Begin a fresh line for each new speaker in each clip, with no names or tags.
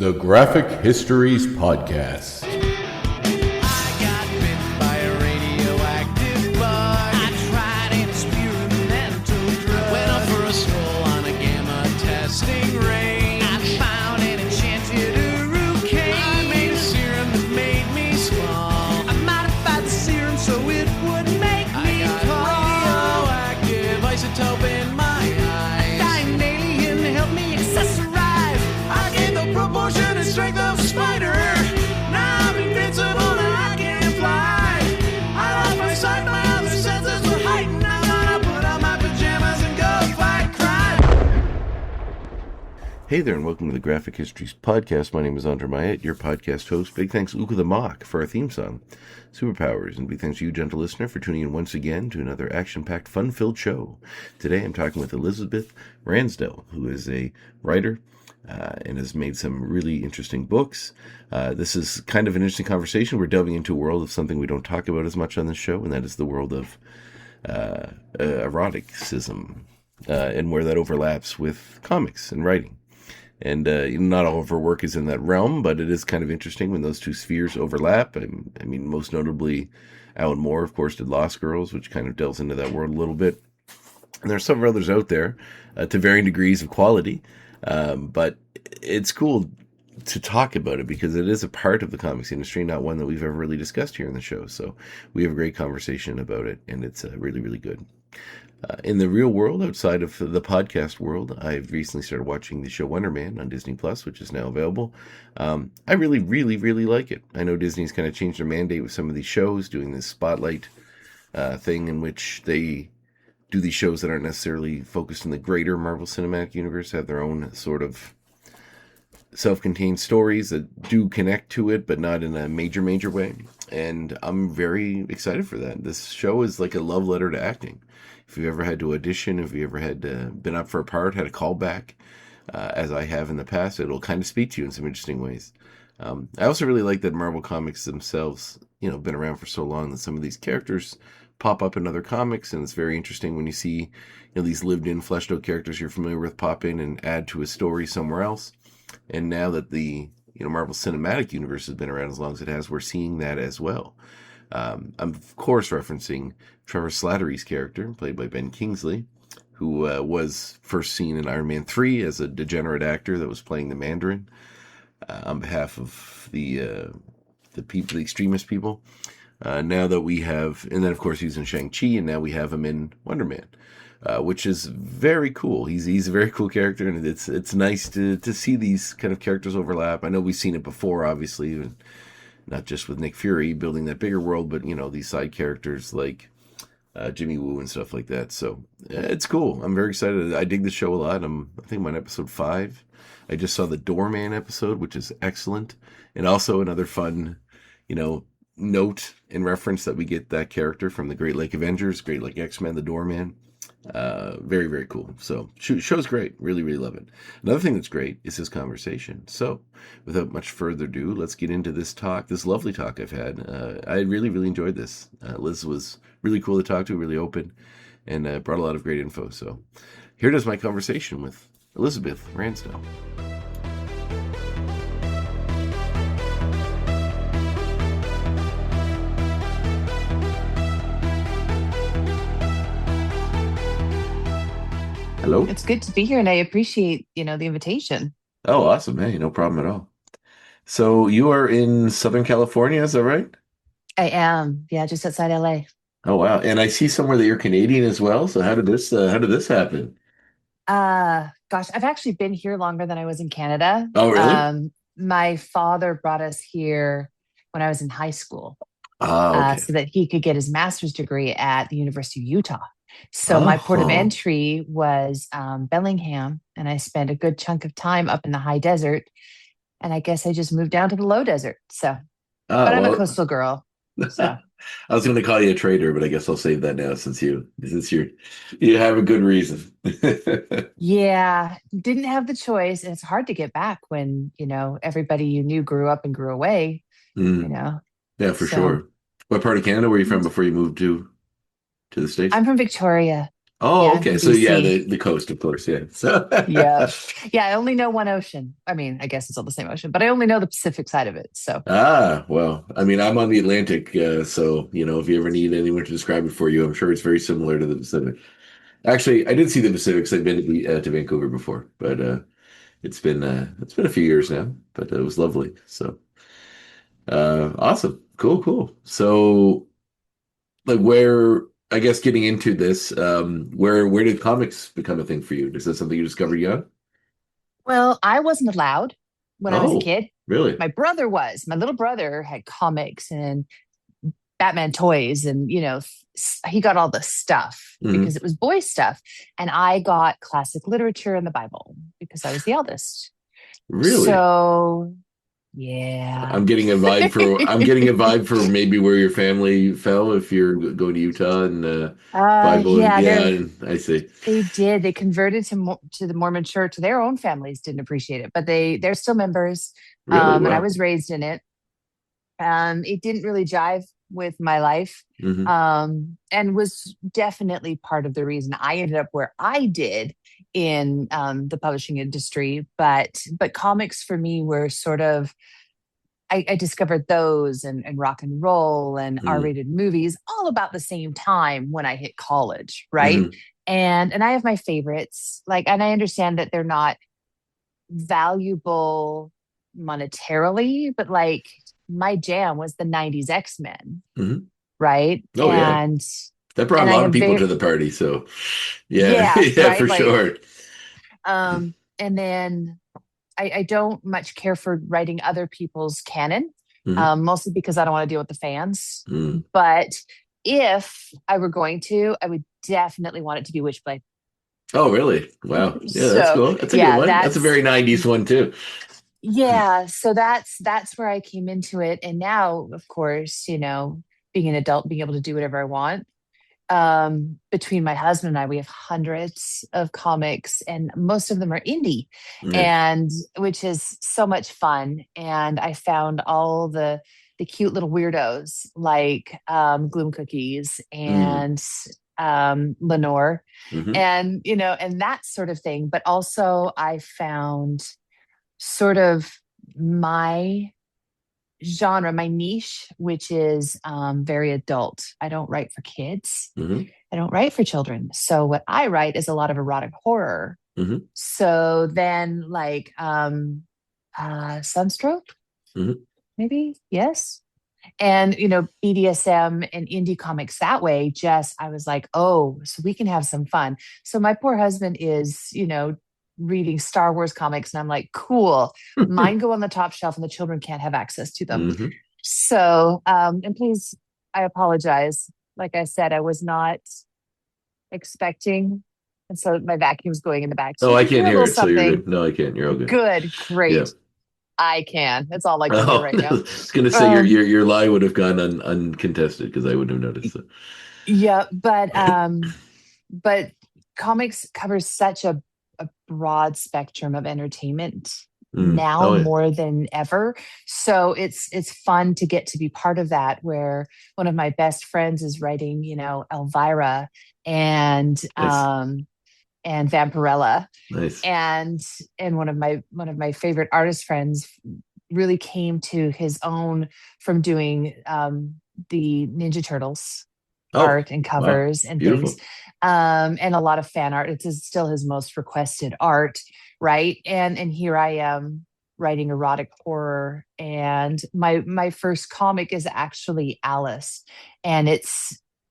The Graphic Histories Podcast.
I got bit by a radioactive bug. I tried an experimental drug. Went up for a stroll on a gamma testing range. I found an enchanted hurricane. I made a serum that made me small. I modified the serum so it would make me tall. Radioactive isotope in my eyes. A dying alien helped me accessorize. I gained the proportion and strength of a spider. Now I'm invincible and I can fly. I lost my sight, my other senses were heightened. I'm gonna put on my pajamas and go fight crime.
Hey there, and welcome to the Graphic Histories Podcast. My name is Andre Mayette, your podcast host. Big thanks to Uka the Mock for our theme song, Superpowers, and big thanks to you, gentle listener, for tuning in once again to another action-packed, fun-filled show. Today I'm talking with Elizabeth Ransdell, who is a writer and has made some really interesting books. This is kind of an interesting conversation. We're delving into a world of something we don't talk about as much on this show, and that is the world of eroticism and where that overlaps with comics and writing. And not all of her work is in that realm, but it is kind of interesting when those two spheres overlap. I mean, most notably, Alan Moore, of course, did Lost Girls, which kind of delves into that world a little bit. And there are several others out there to varying degrees of quality, but it's cool to talk about it because it is a part of the comics industry, not one that we've ever really discussed here in the show. So we have a great conversation about it, and it's really, really good. In the real world, outside of the podcast world, I've recently started watching the show Wonder Man on Disney Plus, which is now available. I really, really, really like it. I know Disney's kind of changed their mandate with some of these shows, doing this spotlight thing in which they do these shows that aren't necessarily focused in the greater Marvel Cinematic Universe, have their own sort of self-contained stories that do connect to it, but not in a major way. And I'm very excited for that. This show is like a love letter to acting. If you've ever had to audition, if you ever had been up for a part, had a callback, as I have in the past, it'll kind of speak to you in some interesting ways. I also really like that Marvel Comics themselves, been around for so long that some of these characters pop up in other comics, and it's very interesting when you see, these lived-in, fleshed-out characters you're familiar with pop in and add to a story somewhere else. And now that the Marvel Cinematic Universe has been around as long as it has, we're seeing that as well. I'm of course referencing Trevor Slattery's character, played by Ben Kingsley, who was first seen in Iron Man 3 as a degenerate actor that was playing the Mandarin on behalf of the people, the extremist people. Now that we have, and then of course he was in Shang-Chi, and now we have him in Wonder Man, which is very cool. He's a very cool character, and it's nice to see these kind of characters overlap. I know we've seen it before, obviously, not just with Nick Fury building that bigger world, but these side characters like Jimmy Woo and stuff like that. So it's cool. I'm very excited. I dig the show a lot. I think I'm on episode 5. I just saw the Doorman episode, which is excellent, and also another fun, note and reference that we get that character from the Great Lake Avengers, Great Lake X-Men, the Doorman. Very, very cool. So show's great. Really, really love it. Another thing that's great is this conversation. So without much further ado, let's get into this lovely talk I've had. I really, really enjoyed this. Liz was really cool to talk to, really open, and brought a lot of great info. So here does my conversation with Elizabeth Ransdell. Hello.
It's good to be here, and I appreciate, the invitation.
Oh, awesome. Hey, no problem at all. So you are in Southern California, is that right?
I am, yeah, just outside LA.
Oh, wow. And I see somewhere that you're Canadian as well. So how did this happen?
Gosh, I've actually been here longer than I was in Canada.
Oh, really?
My father brought us here when I was in high school,
Okay.
so that he could get his master's degree at the University of Utah. So my port of entry was Bellingham, and I spent a good chunk of time up in the high desert. And I guess I just moved down to the low desert. So, but I'm a coastal girl. So.
I was going to call you a traitor, but I guess I'll save that now since you have a good reason.
Yeah, didn't have the choice, and it's hard to get back when everybody you knew grew up and grew away.
Yeah, for sure. What part of Canada were you from before you moved to the States?
I'm from Victoria.
Oh,
Yeah,
okay.
in
So yeah,
BC.
the coast, of course. Yeah. So
Yeah. Yeah, I only know one ocean. I mean, I guess it's all the same ocean, but I only know the Pacific side of it. So,
well, I mean, I'm on the Atlantic, so if you ever need anyone to describe it for you, I'm sure it's very similar to the Pacific. Actually, I did see the Pacific 'cause I've been to Vancouver before, but it's been a few years now, but it was lovely. So awesome, cool, cool. So like where I guess getting into this, where did comics become a thing for you? Is that something you discovered young?
well, I wasn't allowed when I was a
Oh,
kid.
really?
My brother was. My little brother had comics and Batman toys, and he got all the stuff
Hmm.
because it was boy stuff, and I got classic literature and the Bible because I was the eldest.
Really?
So, yeah.
I'm getting a vibe for maybe where your family fell if you're going to Utah and Bible and
Yeah,
yeah, and I see.
they did. They converted to the Mormon Church. Their own families didn't appreciate it, but they're still members.
Really?
And I
Wow.
was raised in it. It didn't really jive with my life,
Hmm.
and was definitely part of the reason I ended up where I did in the publishing industry. But comics for me were sort of, I discovered those, and rock and roll and
Hmm.
R-rated movies all about the same time when I hit college, right?
Hmm.
And I have my favorites, like, and I understand that they're not valuable monetarily, but like my jam was the 90s X-Men,
Hmm.
right?
Oh yeah, that brought
And
a
I
lot of
have
people
very,
to the party. So yeah,
yeah,
yeah,
right?
for
Like,
sure.
and then I don't much care for writing other people's canon,
Hmm.
mostly because I don't want to deal with the fans.
Hmm.
But if I were going to, I would definitely want it to be Witchblade.
Oh really? Wow. Yeah, that's
So
cool. That's a good
yeah,
one. That's a
that's
very 90s one too.
yeah. So that's where I came into it. And now, of course, being an adult, being able to do whatever I want. Between my husband and I, we have hundreds of comics, and most of them are indie,
Yeah.
and which is so much fun. And I found all the cute little weirdos like Gloom Cookies
Mm.
and Lenore,
Hmm.
and that sort of thing. But also, I found sort of my genre, my niche, which is very adult. I don't write for kids.
Hmm.
I don't write for children. So what I write is a lot of erotic horror.
Hmm.
So then, like, Sunstroke,
Hmm.
maybe, yes. And BDSM and indie comics that way. Just I was like, oh, so we can have some fun. So my poor husband is, reading Star Wars comics, and I'm like, cool. Mine go on the top shelf, and the children can't have access to them.
Hmm.
So, and please, I apologize. Like I said, I was not expecting. And so my vacuum's going in the back. So
Oh,
if
I
you hear
can't
a
hear
little
it, so you're
something,
good. No, I can't. You're all good.
good,
Yeah.
great. I can. That's all I can hear
Oh,
right
I
now.
was gonna say your
Um,
your your lie would have gone uncontested because I wouldn't have noticed. So.
yeah, but comics covers such a broad spectrum of entertainment
Mm.
now
Oh yeah.
more than ever. So it's fun to get to be part of that, where one of my best friends is writing, Elvira and
Nice.
Vampirella,
Nice.
and one of my favorite artist friends really came to his own from doing the Ninja Turtles
Oh,
art and
wow.
covers and things,
Beautiful.
and a lot of fan art. It's still his most requested art, right? And here I am writing erotic horror, and my first comic is actually Alice, and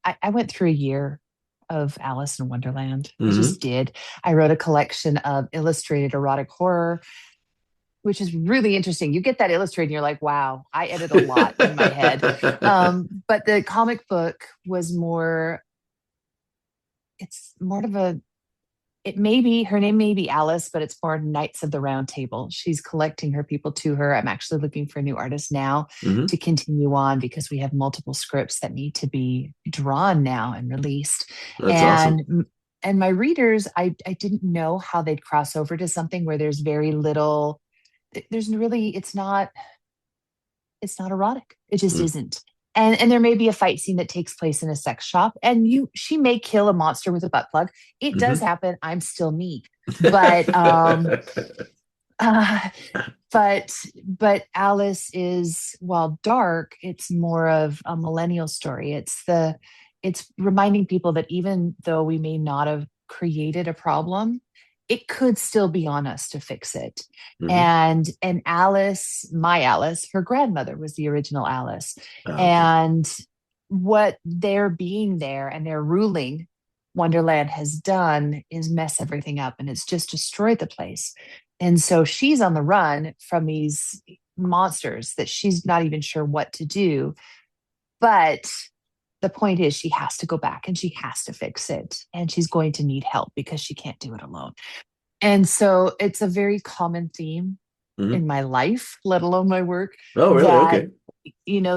I went through a year of Alice in Wonderland. I
Hmm.
just did. I wrote a collection of illustrated erotic horror, which is really interesting. You get that illustrated and you're like, wow, I edit a lot in my head. But the comic book was more, it's more of a, it may be, her name may be Alice, but it's more Knights of the Round Table. She's collecting her people to her. I'm actually looking for a new artist now
Hmm.
to continue on because we have multiple scripts that need to be drawn now and released.
That's awesome.
And my readers, I didn't know how they'd cross over to something where there's very little, there's really, it's not erotic. It just
Mm.
isn't. And there may be a fight scene that takes place in a sex shop, and she may kill a monster with a butt plug. It does
Hmm.
happen. I'm still me. But uh, but Alice is, while dark, it's more of a millennial story. It's reminding people that even though we may not have created a problem, it could still be on us to fix it.
Hmm.
And Alice, my Alice, her grandmother was the original Alice.
Oh, okay.
And what their being there and their ruling Wonderland has done is mess everything up, and it's just destroyed the place. And so she's on the run from these monsters that she's not even sure what to do. But the point is, she has to go back and she has to fix it. And she's going to need help because she can't do it alone. And so it's a very common theme in
Hmm.
my life, let alone my work,
Oh, really?
that,
Okay.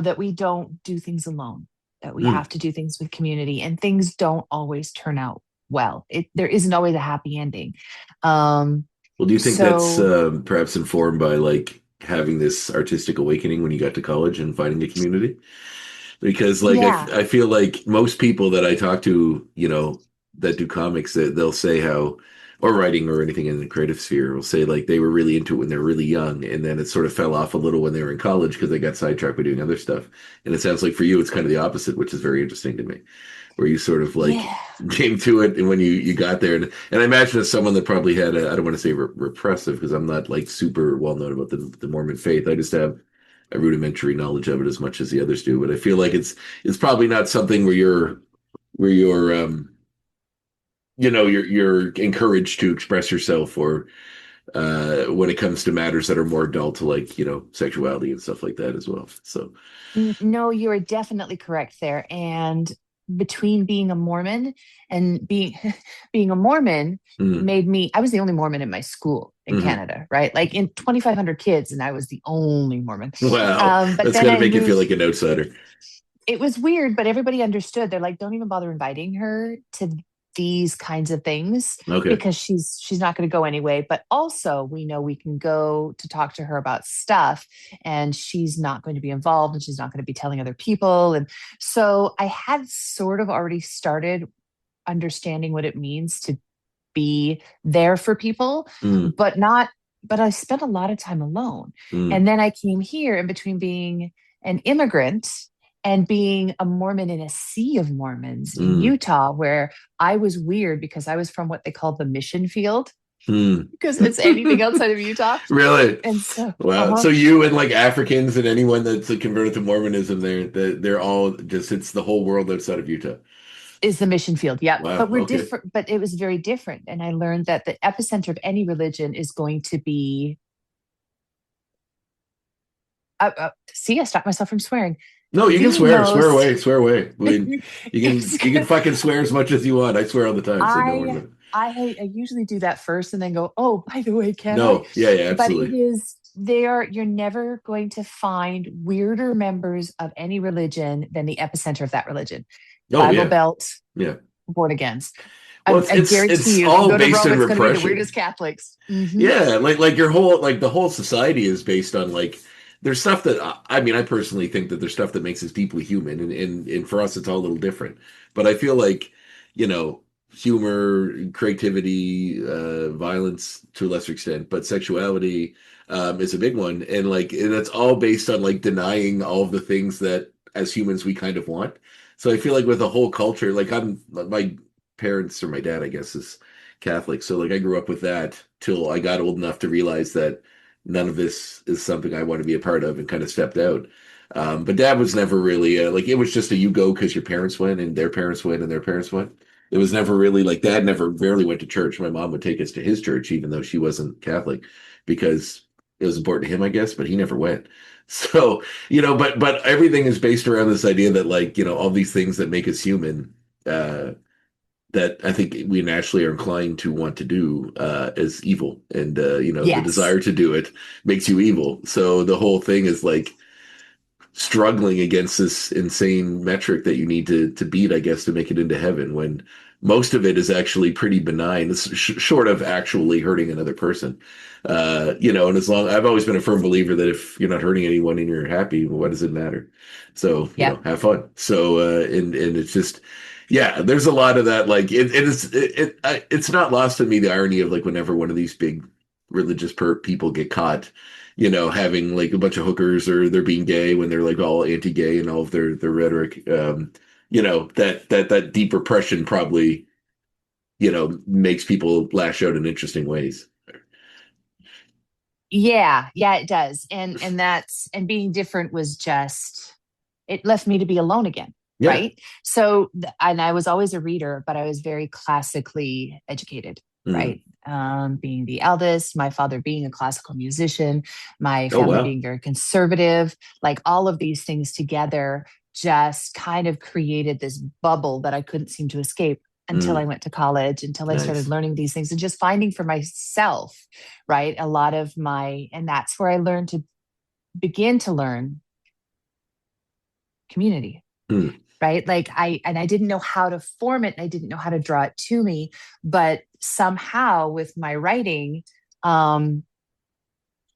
that we don't do things alone, that we
Mm.
have to do things with community, and things don't always turn out well. There isn't always a happy ending. Um,
Well, do you think that's
so
perhaps informed by like having this artistic awakening when you got to college and finding a community? Because like
yeah,
I feel like most people that I talk to, that do comics, that they'll say how, or writing or anything in the creative sphere, will say like they were really into it when they were really young, and then it sort of fell off a little when they were in college because they got sidetracked by doing other stuff. And it sounds like for you, it's kind of the opposite, which is very interesting to me, where you sort of like
yeah.
came to it and when you got there. And I imagine as someone that probably had I don't want to say repressive because I'm not like super well known about the Mormon faith. I just have a rudimentary knowledge of it as much as the others do. But I feel like it's probably not something where you're you're encouraged to express yourself, or when it comes to matters that are more adult to like sexuality and stuff like that as well. So
No, you are definitely correct there. And between being a Mormon and being being a Mormon
mm,
made me, I was the only Mormon in my school in
hmm.
Canada, right? Like in 2,500 kids, and I was the only Mormon.
Wow,
But
that's
then
got to
I
make you feel
moved.
like an outsider.
It was weird, but everybody understood. They're like, don't even bother inviting her to these kinds of things
Okay.
because she's not going to go anyway. But also, we know we can go to talk to her about stuff, and she's not going to be involved, and she's not going to be telling other people. And so I had sort of already started understanding what it means to be there for people,
Mm,
but not. But I spent a lot of time alone.
mm,
And then I came here, in between being an immigrant and being a Mormon in a sea of Mormons in
mm,
Utah, where I was weird because I was from what they call the mission field,
mm.
because it's anything outside of Utah.
Really?
And so,
Wow. So you and like Africans and anyone that's like, converted to Mormonism, they're all just it's the whole world outside of Utah.
is the mission field. Yeah.
Wow.
But we're
Okay.
different, but it was very different. And I learned that the epicenter of any religion is going to be, see, I stopped myself from swearing.
No, you can
The
swear. Swear
most,
away. Swear away. I mean, you can
it's,
fucking swear as much as you want. I swear all the time, so don't worry
I
about it.
I usually do that first and then go, oh, by the way, can I?
No. Yeah. Yeah.
But it
Absolutely.
is there, you're never going to find weirder members of any religion than the epicenter of that religion.
Oh
Bible
yeah.
Belt,
Yeah.
born agains.
Well,
I guarantee
it's
you, if you
all
go to
based
Rome,
in
it's going to be the
repression.
weirdest Catholics. Hmm.
Yeah, like your whole like the whole society is based on like there's stuff that I mean I personally think that there's stuff that makes us deeply human, and for us it's all a little different. But I feel like you know humor, creativity, violence to a lesser extent, but sexuality is a big one, and like and it's all based on like denying all of the things that as humans we kind of want. So I feel like with the whole culture, like my parents or my dad I guess is Catholic. So like I grew up with that till I got old enough to realize that none of this is something I want to be a part of and kind of stepped out. But dad was never really like it was just a you go because your parents went and their parents went and their parents went. It was never really like dad never rarely went to church. My mom would take us to his church even though she wasn't Catholic because it was important to him, I guess, but he never went. So, but everything is based around this idea that like, all these things that make us human, that I think we naturally are inclined to want to do as evil. And, the
Yes.
desire to do it makes you evil. So the whole thing is like struggling against this insane metric that you need to beat, I guess, to make it into heaven when most of it is actually pretty benign. It's short of actually hurting another person. And as long I've always been a firm believer that if you're not hurting anyone and you're happy, well, what does it matter? So,
Yep.
have fun. So, and it's just, yeah, there's a lot of that. Like it's not lost on me the irony of like whenever one of these big religious people get caught, having like a bunch of hookers or they're being gay when they're like all anti-gay and all of their rhetoric. That deep repression probably, makes people lash out in interesting ways.
Yeah, yeah, it does. And being different was just, it left me to be alone again.
Yeah.
Right. So, and I was always a reader, but I was very classically educated.
Mm.
Right. Being the eldest, my father being a classical musician, my
Oh,
family
wow.
being very conservative, like all of these things together just kind of created this bubble that I couldn't seem to escape until I
Mm.
went to college, until I started
Nice.
learning these things and just finding for myself, right? A lot of and that's where I learned to begin to learn community,
Mm.
right? I didn't know how to form it and I didn't know how to draw it to me, but somehow with my writing, um,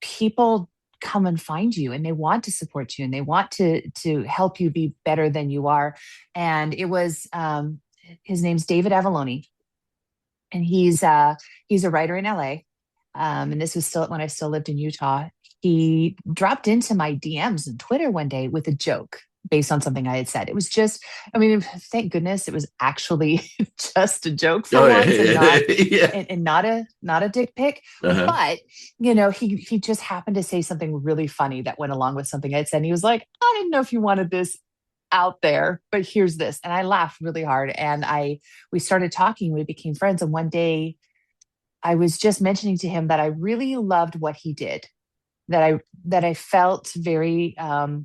people come and find you and they want to support you and they want to help you be better than you are. And it was his name's David Avalone, and he's a writer in LA. And this was still when I still lived in Utah. He dropped into my DMs on Twitter one day with a joke based on something I had said. It was just, I mean, thank goodness it was actually just a joke for
Oh,
once and
yeah.
not
Yeah.
and not a dick pic.
Uh-huh.
But he just happened to say something really funny that went along with something I'd said. And he was like, I didn't know if you wanted this out there, but here's this. And I laughed really hard. And we started talking, we became friends. And one day I was just mentioning to him that I really loved what he did, that I felt very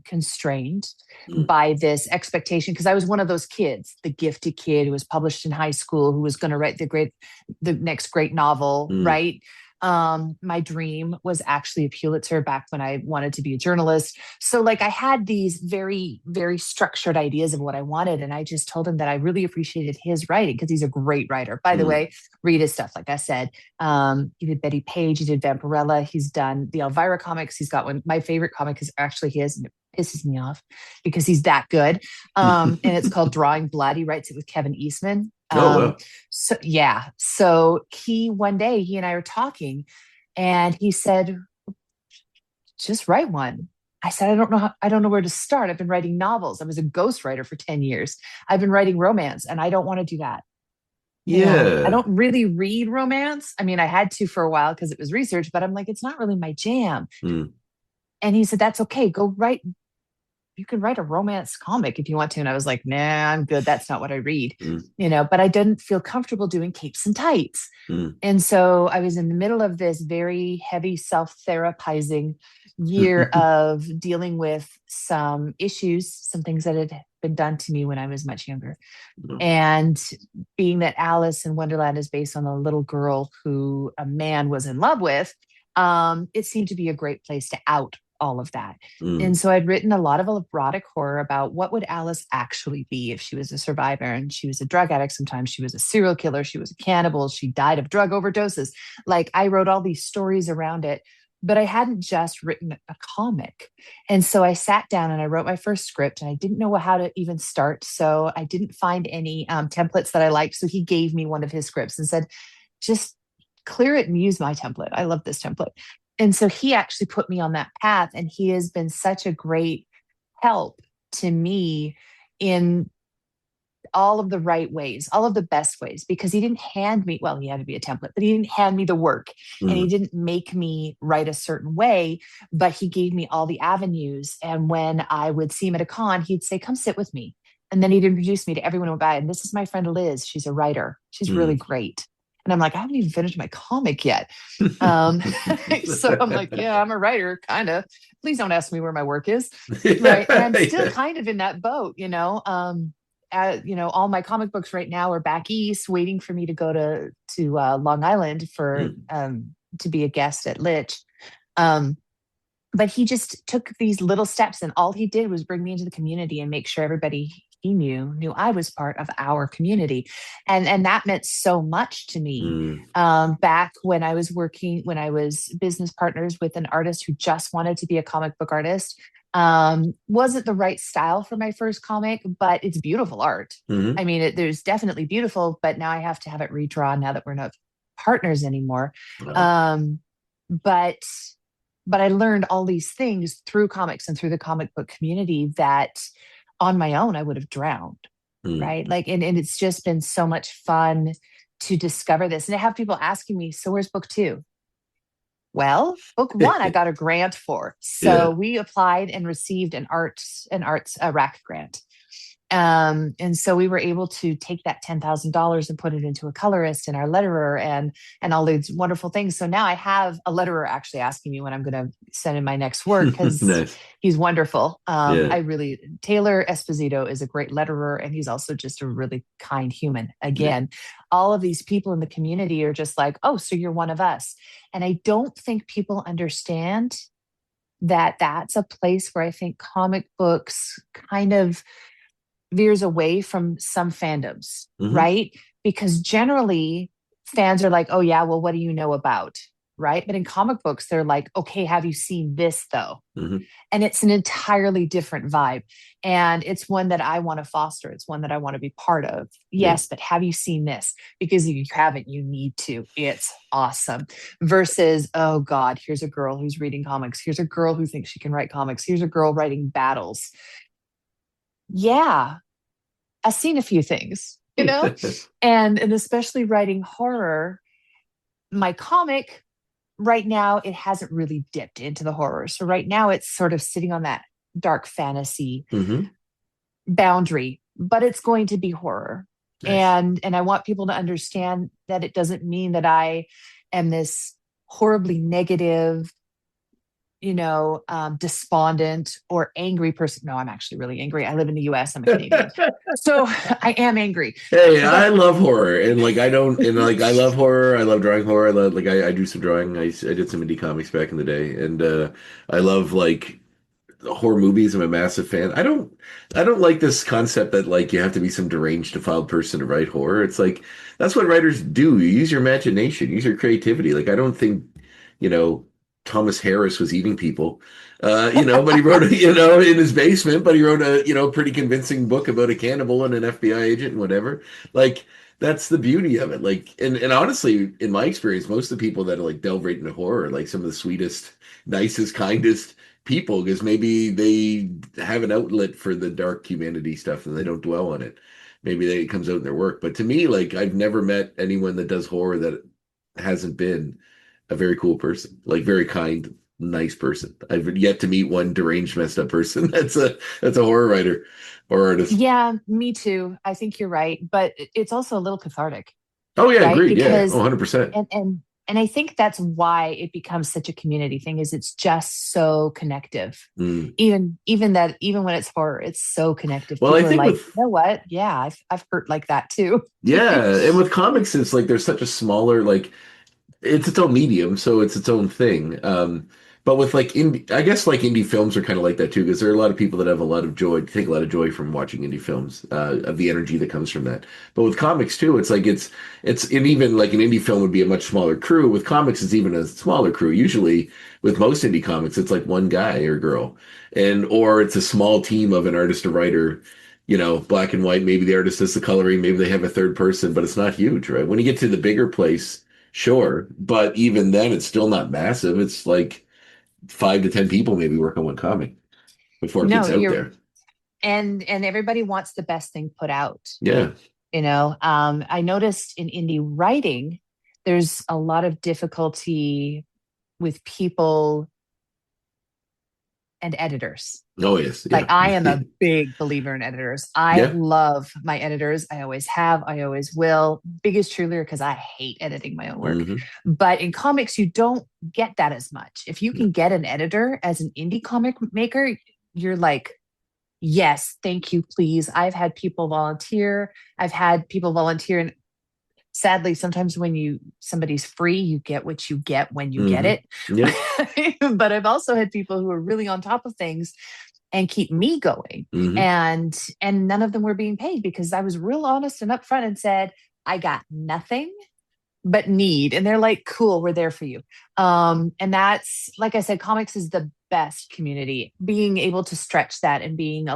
constrained
Mm.
by this expectation because I was one of those kids, the gifted kid who was published in high school, who was going to write the next great novel,
Mm.
right? My dream was actually a Pulitzer back when I wanted to be a journalist. So like I had these very, very structured ideas of what I wanted. And I just told him that I really appreciated his writing because he's a great writer. By the
Mm.
way, read his stuff. Like I said, he did Betty Page, he did Vampirella, he's done the Elvira comics. He's got one. My favorite comic is actually his, and it pisses me off because he's that good. And it's called Drawing Blood. He writes it with Kevin Eastman.
Oh, wow.
So yeah. So one day he and I were talking and he said, just write one. I said, I don't know where to start. I've been writing novels. I was a ghostwriter for 10 years. I've been writing romance and I don't want to do that. I
Yeah.
don't really read romance. I mean, I had to for a while because it was research, but I'm like, it's not really my jam.
Mm.
And he said, that's okay. Go write. You can write a romance comic if you want to. And I was like, nah, I'm good. That's not what I read,
Mm.
but I didn't feel comfortable doing capes and tights.
Mm.
And so I was in the middle of this very heavy self-therapizing year of dealing with some issues, some things that had been done to me when I was much younger. And being that Alice in Wonderland is based on a little girl who a man was in love with, it seemed to be a great place to out all of that.
Mm.
And so I'd written a lot of erotic horror about what would Alice actually be if she was a survivor. And she was a drug addict. Sometimes she was a serial killer. She was a cannibal. She died of drug overdoses. Like I wrote all these stories around it, but I hadn't just written a comic. And so I sat down and I wrote my first script and I didn't know how to even start. So I didn't find any templates that I liked. So he gave me one of his scripts and said, just clear it and use my template. I love this template. And so he actually put me on that path. And he has been such a great help to me in all of the right ways, all of the best ways, because he didn't hand me, well, he had to be a template, but he didn't hand me the work and he
Mm.
didn't make me write a certain way, but he gave me all the avenues. And when I would see him at a con, he'd say, come sit with me. And then he'd introduce me to everyone who would buy. And this is my friend Liz. She's a writer. She's really
Mm.
great. And I'm like, I haven't even finished my comic yet. Um, so I'm like, yeah, I'm a writer, kind of. Please don't ask me where my work is. Right. And I'm still
Yeah.
kind of in that boat, all my comic books right now are back east, waiting for me to go to Long Island for
Mm.
to be a guest at Lich. Um, but he just took these little steps, and all he did was bring me into the community and make sure everybody he knew I was part of our community. And that meant so much to me.
Mm.
Back when I was business partners with an artist who just wanted to be a comic book artist. Wasn't the right style for my first comic, but it's beautiful art.
Mhm.
I mean, there's definitely beautiful, but now I have to have it redrawn now that we're not partners anymore.
Wow.
But I learned all these things through comics and through the comic book community that on my own I would have drowned.
Mm.
Right. Like, and it's just been so much fun to discover this. And I have people asking me, so where's book 2? Well, book 1, I got a grant for. So
Yeah.
we applied and received an arts RAC grant. And so we were able to take that $10,000 and put it into a colorist and our letterer and all these wonderful things. So now I have a letterer actually asking me when I'm going to send in my next work, because
Nice.
he's wonderful.
Yeah.
Taylor Esposito is a great letterer, and he's also just a really kind human. Again, all of these people in the community are just like, oh, so you're one of us. And I don't think people understand that that's a place where I think comic books kind of veers away from some fandoms,
Mhm.
right? Because generally fans are like, oh yeah, well, what do you know about? Right. But in comic books, they're like, okay, have you seen this though?
Mhm.
And it's an entirely different vibe. And it's one that I want to foster. It's one that I want to be part of. Yes, but have you seen this? Because if you haven't, you need to. It's awesome. Versus, oh God, here's a girl who's reading comics. Here's a girl who thinks she can write comics. Here's a girl writing battles. Yeah, I've seen a few things, and especially writing horror. My comic right now, it hasn't really dipped into the horror. So right now it's sort of sitting on that dark fantasy
Mhm.
boundary, but it's going to be horror.
Nice.
And I want people to understand that it doesn't mean that I am this horribly negative, despondent or angry person. No, I'm actually really angry. I live in the US. I'm a Canadian. So I am angry.
Hey, I
But
love horror, and like I love horror. I love drawing horror. I love I do some drawing. I did some indie comics back in the day, and I love like horror movies. I'm a massive fan. I don't like this concept that like you have to be some deranged, defiled person to write horror. It's like that's what writers do. You use your imagination, use your creativity. Like I don't think, you know, Thomas Harris was eating people, but he wrote, in his basement, but he wrote a, pretty convincing book about a cannibal and an FBI agent and whatever. Like that's the beauty of it. Like, and honestly, in my experience, most of the people that like delve right into horror are like some of the sweetest, nicest, kindest people because maybe they have an outlet for the dark humanity stuff and they don't dwell on it. Maybe it comes out in their work. But to me, like I've never met anyone that does horror that hasn't been a very cool person, like very kind, nice person. I've yet to meet one deranged, messed up person that's a horror writer or artist.
yeah, me too. I think you're right. But it's also a little cathartic,
Oh yeah,
right?
agreed. Yeah,
Because
100%.
and I think that's why it becomes such a community thing, is it's just so connective.
Mm.
Even when it's horror, it's so connective.
Well, I
People are
think
like,
with
you know what? Yeah, I've hurt like that too.
yeah, and with comics, it's like there's such a smaller like it's its own medium, so it's its own thing. But with like indie, I guess like indie films are kind of like that too, because there are a lot of people that have a lot of joy, take a lot of joy from watching indie films, of the energy that comes from that. But with comics too, it's like and even like an indie film would be a much smaller crew. With comics, it's even a smaller crew. Usually, with most indie comics, it's like one guy or girl, or it's a small team of an artist or writer. Black and white. Maybe the artist does the coloring. Maybe they have a third person, but it's not huge, right? When you get to the bigger place. Sure, but even then, it's still not massive. It's like 5 to 10 people maybe work on one comic before it
No,
gets out
you're
there.
and everybody wants the best thing put out.
Yeah.
I noticed in indie writing, there's a lot of difficulty with people and editors.
Oh, yes.
Like
Yeah.
I am a big believer in editors. I
Yeah.
love my editors. I always have. I always will. Biggest cheerleader because I hate editing my own work.
Mhm.
But in comics, you don't get that as much. If you can get an editor as an indie comic maker, you're like, yes, thank you, please. I've had people volunteer. I've had people volunteer sadly, sometimes when somebody's free, you get what you get when you get it.
Yeah.
But I've also had people who are really on top of things and keep me going.
Hmm.
And none of them were being paid because I was real honest and upfront and said, I got nothing but need. And they're like, cool, we're there for you. And that's, like I said, comics is the best community. Being able to stretch that and being,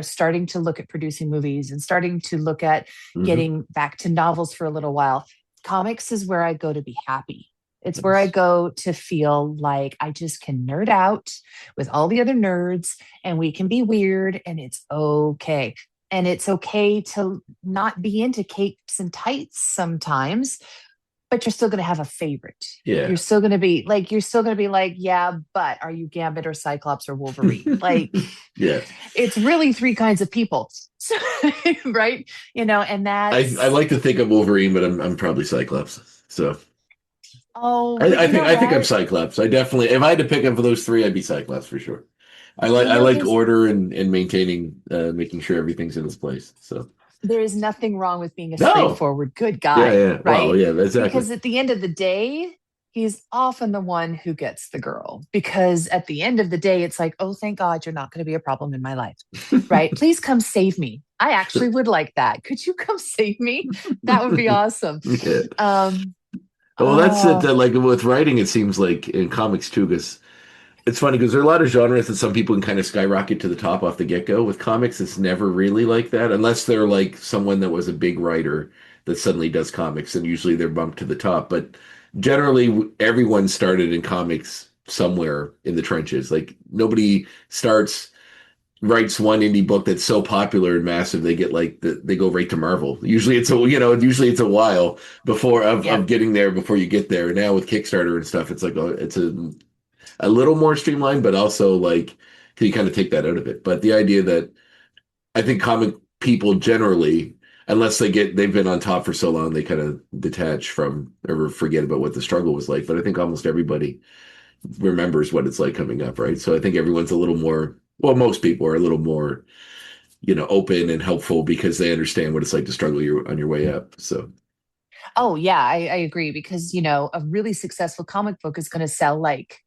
starting to look at producing movies and starting to look at
Hmm.
getting back to novels for a little while. Comics is where I go to be happy. It's where I
Nice.
go to feel like I just can nerd out with all the other nerds and we can be weird and it's okay. And it's okay to not be into capes and tights sometimes, but you're still going to have a favorite.
Yeah.
You're still going to be like, yeah, but are you Gambit or Cyclops or Wolverine? Like,
Yeah.
it's really three kinds of people. So, right? And
I
that's,
like to think I'm Wolverine, but I'm probably Cyclops. So
oh, but
I
you
think
know
I'm
what?
Cyclops. I definitely, if I had to pick up for those three, I'd be Cyclops for sure. I like
There's
order and maintaining, making sure everything's in its place. So
there is nothing wrong with being a
no,
straightforward good
yeah,
guy,
yeah. Well,
right?
yeah, exactly.
Because at the end of the day, he's often the one who gets the girl. Because at the end of the day, it's like, oh, thank God you're not going to be a problem in my life, right? Please come save me. I actually would like that. Could you come save me? That would be awesome.
Yeah.
Um,
Well, that's it.
oh,
That like with writing, it seems like in comics too, because it's funny because there are a lot of genres that some people can kind of skyrocket to the top off the get go. With comics, it's never really like that, unless they're like someone that was a big writer that suddenly does comics, and usually they're bumped to the top. But generally, everyone started in comics somewhere in the trenches. Like nobody writes one indie book that's so popular and massive they get they go right to Marvel. Usually it's a while before
yep.
of getting there before you get there. Now with Kickstarter and stuff, it's like it's a little more streamlined, but also like you kind of take that out of it. But the idea that I think comic people generally, unless they've been on top for so long, they kind of detach from or forget about what the struggle was like. But I think almost everybody remembers what it's like coming up, right? So I think everyone's a little more, well, most people are a little more, open and helpful because they understand what it's like to struggle on your way up. So
Oh, yeah, I agree because, a really successful comic book is going to sell like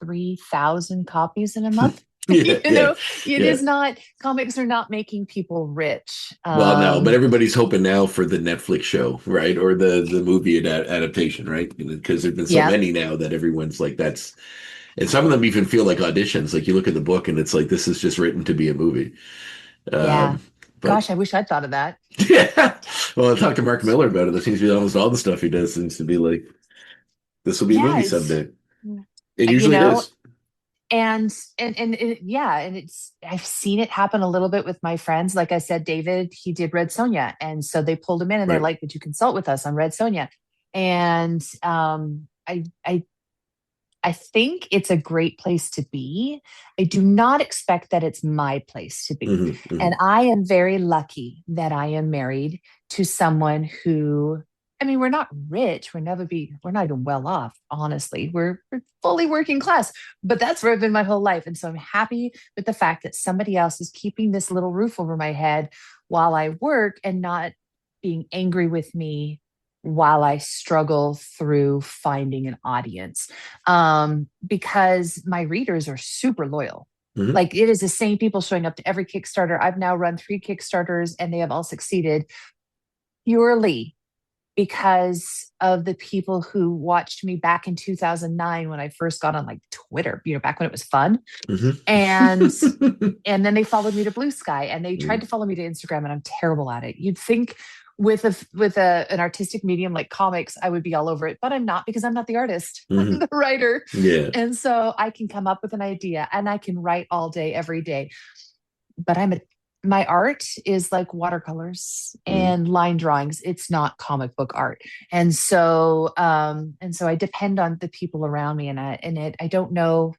3,000 copies in a month.
yeah, yeah,
It
yeah.
is not, comics are not making people rich.
Well, no, but everybody's hoping now for the Netflix show, right? Or the movie adaptation, right? Because there've been so
Yeah.
many now that everyone's like, that's, and some of them even feel like auditions. Like you look at the book and it's like, this is just written to be a movie.
Yeah.
But
Gosh, I wish I'd thought of that.
yeah, well, I talked to Mark Miller about it. There seems to be almost all the stuff he does seems to be like, this will be a
Yeah,
movie
it's,
someday. It
you
usually
know,
is.
yeah, and I've seen it happen a little bit with my friends. Like I said, David, he did Red Sonja, and so they pulled him in, and they're
Right.
like, "Would you consult with us on Red Sonja?" And I think it's a great place to be. I do not expect that it's my place to be.
Hmm.
And
Hmm.
I am very lucky that I am married to someone who, I mean, we're not rich. We're not even well off, honestly. We're fully working class, but that's where I've been my whole life. And so I'm happy with the fact that somebody else is keeping this little roof over my head while I work and not being angry with me while I struggle through finding an audience. Because my readers are super loyal.
Hmm.
Like it is the same people showing up to every Kickstarter. I've now run 3 Kickstarters and they have all succeeded purely because of the people who watched me back in 2009 when I first got on like Twitter, back when it was fun.
Hmm.
And and then they followed me to Blue Sky and they tried to follow me to Instagram and I'm terrible at it. You'd think with an artistic medium like comics, I would be all over it, but I'm not because I'm not the artist. I'm
Hmm.
the writer.
Yeah.
And so I can come up with an idea and I can write all day, every day. But my art is like watercolors
Hmm.
and line drawings. It's not comic book art. And so I depend on the people around me I don't know.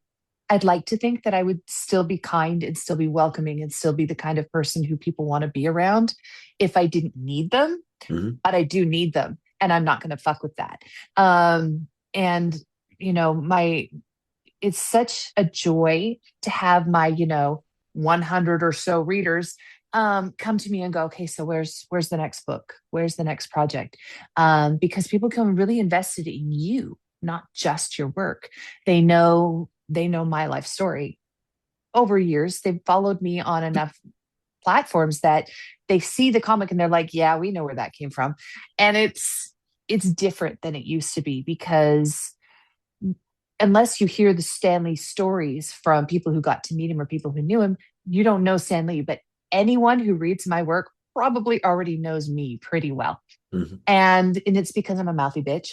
I'd like to think that I would still be kind and still be welcoming and still be the kind of person who people want to be around if I didn't need them,
Hmm.
but I do need them and I'm not going to fuck with that. And my it's such a joy to have my 100 or so readers come to me and go, okay, so where's the next book? Where's the next project? Because people become really invested in you, not just your work. They know my life story over years. They've followed me on enough platforms that they see the comic and they're like, yeah, we know where that came from. And it's different than it used to be, because unless you hear the Stan Lee stories from people who got to meet him or people who knew him, you don't know Stan Lee. But anyone who reads my work probably already knows me pretty well.
Mhm.
And it's because I'm a mouthy bitch.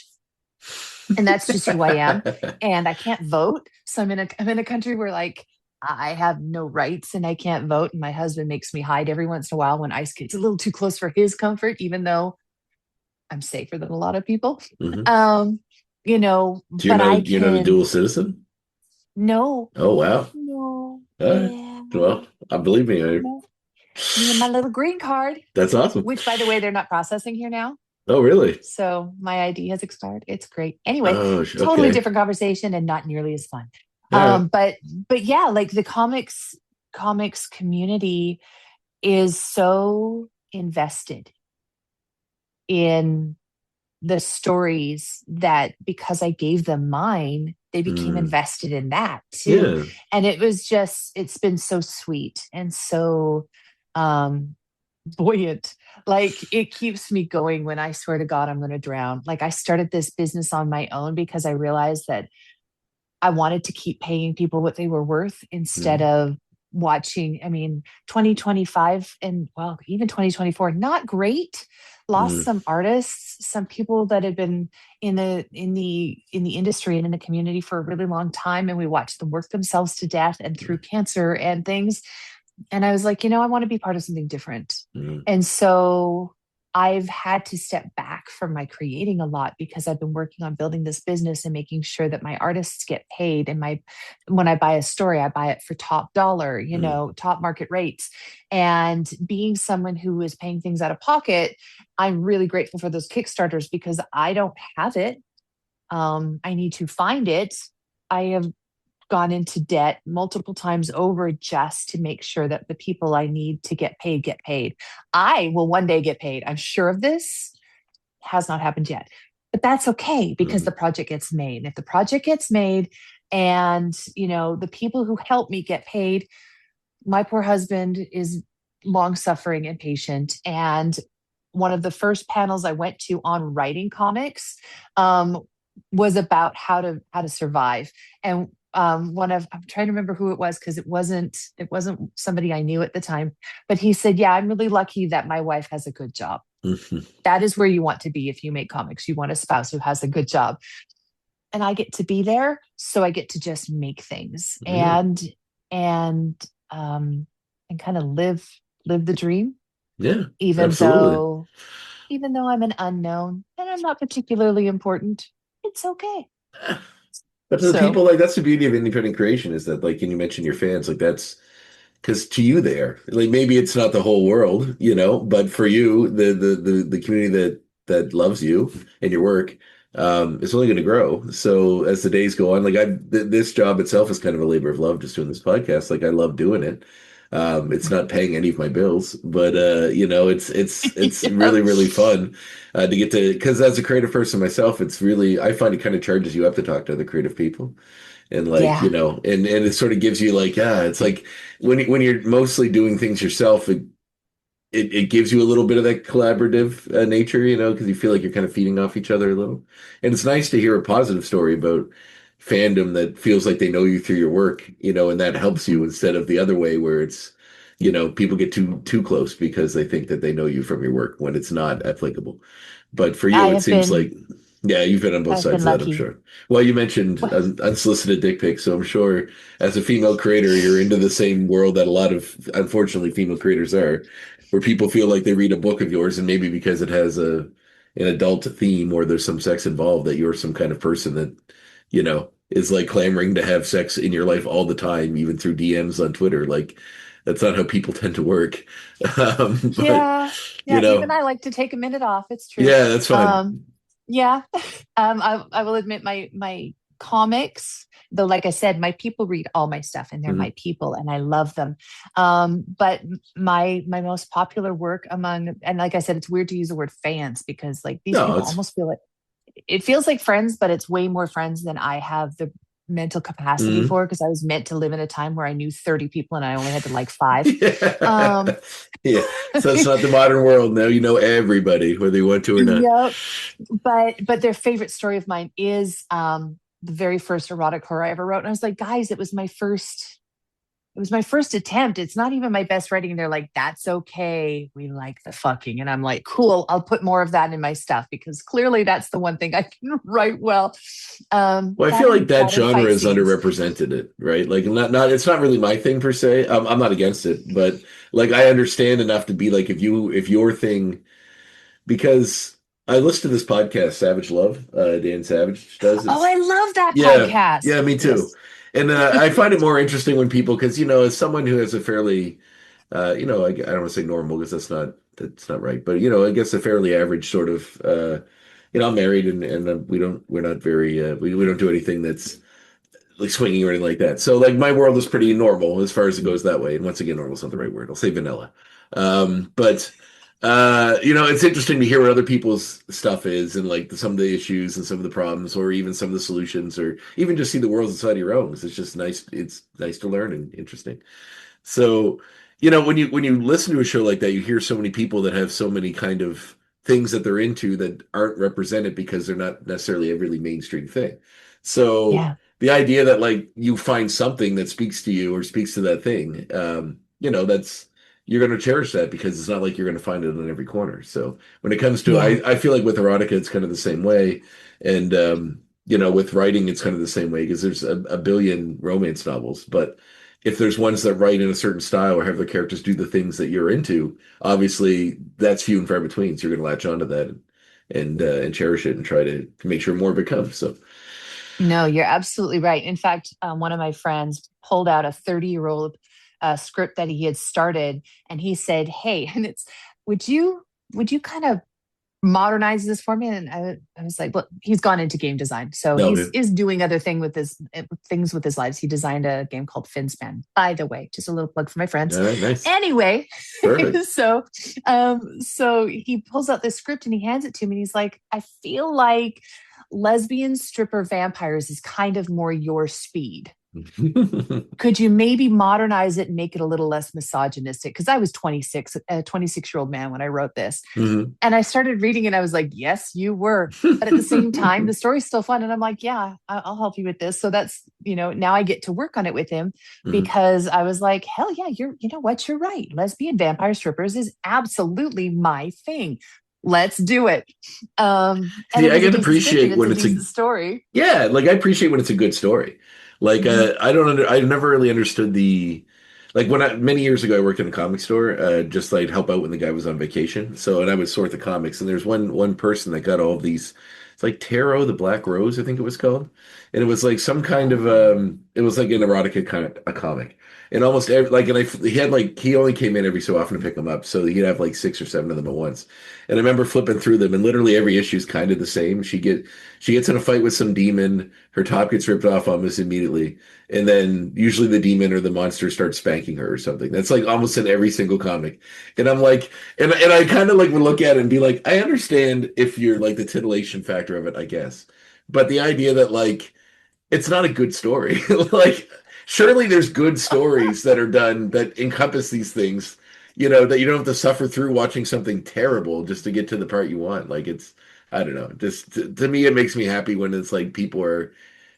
And that's just who I am. And I can't vote. So I'm in a country where, like, I have no rights and I can't vote. And my husband makes me hide every once in a while when ice gets a little too close for his comfort, even though I'm safer than a lot of people.
Mhm.
Um,
So
but I
you're not a
can
dual citizen?
no,
Oh wow.
no,
Uh,
yeah,
well, I believe me.
no. Me and my little green card,
That's awesome.
which, by the way, they're not processing here now.
Oh really?
So my ID has expired. It's great. Anyway,
Oh,
totally
okay.
different conversation and not nearly as fun.
All right.
But yeah, like the comics community is so invested in the stories that, because I gave them mine, they became
Mm.
invested in that too.
Yeah.
And it's been so sweet and so um buoyant. Like, it keeps me going when I swear to God I'm going to drown. Like, I started this business on my own because I realized that I wanted to keep paying people what they were worth instead
Mhm.
of watching. I mean, 2025 and, well, even 2024, not great. Lost
Mm.
some artists, some people that had been in the industry and in the community for a really long time, and we watched them work themselves to death and through cancer and things. And I was like, I want to be part of something different.
Mm.
And so I've had to step back from my creating a lot because I've been working on building this business and making sure that my artists get paid. And when I buy a story, I buy it for top dollar,
Mm.
top market rates. And being someone who is paying things out of pocket, I'm really grateful for those Kickstarters because I don't have it. I need to find it. I have gone into debt multiple times over just to make sure that the people I need to get paid get paid. I will one day get paid. I'm sure of this. Has not happened yet. But that's okay because
Mm.
the project gets made. And if the project gets made and, the people who help me get paid, my poor husband is long suffering and patient. And one of the first panels I went to on writing comics um, was about how to survive. And I'm trying to remember who it was because it wasn't somebody I knew at the time, but he said, "Yeah, I'm really lucky that my wife has a good job.
Mhm.
That is where you want to be if you make comics. You want a spouse who has a good job." And I get to be there, so I get to just make things
Yeah.
and um and kind of live the dream,
Yeah.
even
Absolutely.
though even though I'm an unknown and I'm not particularly important. It's okay.
But to the
So
people, like, that's the beauty of independent creation is that, like, and you mentioned your fans, like, that's because to you they are like, maybe it's not the whole world, but for you, the community that loves you and your work, is only going to grow. So as the days go on, like, this job itself is kind of a labor of love, just doing this podcast. Like, I love doing it. It's not paying any of my bills, but it's
yeah.
really, really fun to get to, because as a creative person myself, it's really, I find it kind of charges you up to talk to other creative people. And, like,
Yeah.
and it sort of gives you, like, it's like when you're mostly doing things yourself, it gives you a little bit of that collaborative nature, because you feel like you're kind of feeding off each other a little. And it's nice to hear a positive story about fandom that feels like they know you through your work, and that helps you instead of the other way where it's, people get too close because they think that they know you from your work when it's not applicable. But for you,
I
it
have
seems
been
like, yeah, you've been on both
I've been
sides of that, I'm
lucky.
sure. Well, you mentioned
Well,
unsolicited dick pics, so I'm sure as a female creator, you're into the same world that a lot of, unfortunately, female creators are, where people feel like they read a book of yours, and maybe because it has an adult theme or there's some sex involved, that you're some kind of person that, is like clamoring to have sex in your life all the time, even through DMs on Twitter. Like, that's not how people tend to work. But,
yeah.
you
Yeah, even
know,
I like to take a minute off. It's true.
yeah, that's fine.
Yeah. I will admit my comics, though, like I said, my people read all my stuff and they're
Mhm.
my people and I love them. But my most popular work among, and like I said, it's weird to use the word fans because like these
No,
people
it's
almost feel it feels like friends, but it's way more friends than I have the mental capacity
mhm.
for because I was meant to live in a time where I knew 30 people and I only had to like five.
Yeah.
Um,
Yeah. So it's not the modern world. Now you know everybody, whether you want to or not.
yep. But their favorite story of mine is the very first erotic horror I ever wrote. And I was like, guys, it was my first attempt. It's not even my best writing. And they're like, that's okay. We like the fucking. And I'm like, cool, I'll put more of that in my stuff because clearly that's the one thing I can write well.
Well, I
That
feel like
and
that
that and
genre
fight
is
scenes.
underrepresented, it right? Like, not it's not really my thing per se. I'm not against it, but like I understand enough to be like, if your thing, because I listen to this podcast, Savage Love, Dan Savage does.
Oh, I love that
Yeah,
podcast.
yeah, me too.
Yes.
And I find it more interesting when people, because as someone who has a fairly, I don't want to say normal because that's not right, but I guess a fairly average sort of, I'm married and we're not very, we don't do anything that's like swinging or anything like that. So like my world is pretty normal as far as it goes that way. And once again, normal is not the right word. I'll say vanilla. But it's interesting to hear what other people's stuff is and like some of the issues and some of the problems or even some of the solutions or even just see the world inside your own. 'Cause it's just nice. It's nice to learn and interesting. So, when you listen to a show like that, you hear so many people that have so many kind of things that they're into that aren't represented because they're not necessarily a really mainstream thing. So
Yeah.
the idea that like you find something that speaks to you or speaks to that thing, that's you're going to cherish that because it's not like you're going to find it on every corner. So when it comes to,
Yeah.
I feel like with erotica, it's kind of the same way. And, with writing, it's kind of the same way because there's a billion romance novels, but if there's ones that write in a certain style or have the characters do the things that you're into, obviously that's few and far between. So you're going to latch onto that and cherish it and try to make sure more of it comes. So,
No, you're absolutely right. In fact, one of my friends pulled out a 30-year-old script that he had started, and he said, "Hey, and it's would you kind of modernize this for me?" And I was like, "Well, he's gone into game design, so
no,
he's
dude.
is doing other things with his lives. He designed a game called Finspan, by the way, just a little plug for my friends.
All right, nice.
Anyway,
Perfect.
so he pulls out this script and he hands it to me, and he's like, I feel like lesbian stripper vampires is kind of more your speed. Could you maybe modernize it and make it a little less misogynistic? Because I was 26, a 26-year-old man when I wrote this.
Mhm.
And I started reading and I was like, yes, you were. But at the same time, the story's still fun. And I'm like, yeah, I'll help you with this. So that's, now I get to work on it with him
Mhm.
because I was like, hell yeah, you know what? You're right. Lesbian vampire strippers is absolutely my thing. Let's do it. And
See,
it
I
was a
can
decent script and
appreciate
it's
when
a
it's a
decent story.
yeah, like I appreciate when it's a good story. Like
Mhm.
I never really understood the like when many years ago I worked in a comic store, just like help out when the guy was on vacation. So and I would sort the comics, and there's one person that got all of these. It's like Tarot, the Black Rose, I think it was called, and it was like some kind of it was like an erotica kind of a comic. And almost every, like, and he had like he only came in every so often to pick them up, so he'd have like 6 or 7 of them at once. And I remember flipping through them, and literally every issue is kind of the same. She gets in a fight with some demon. Her top gets ripped off almost immediately. And then usually the demon or the monster starts spanking her or something. That's like almost in every single comic. And I'm like, and I kind of like would look at it and be like, I understand if you're like the titillation factor of it, I guess. But the idea that like, it's not a good story. Like, surely there's good stories that are done that encompass these things, that you don't have to suffer through watching something terrible just to get to the part you want. Like, I don't know. Just to me, it makes me happy when it's like people are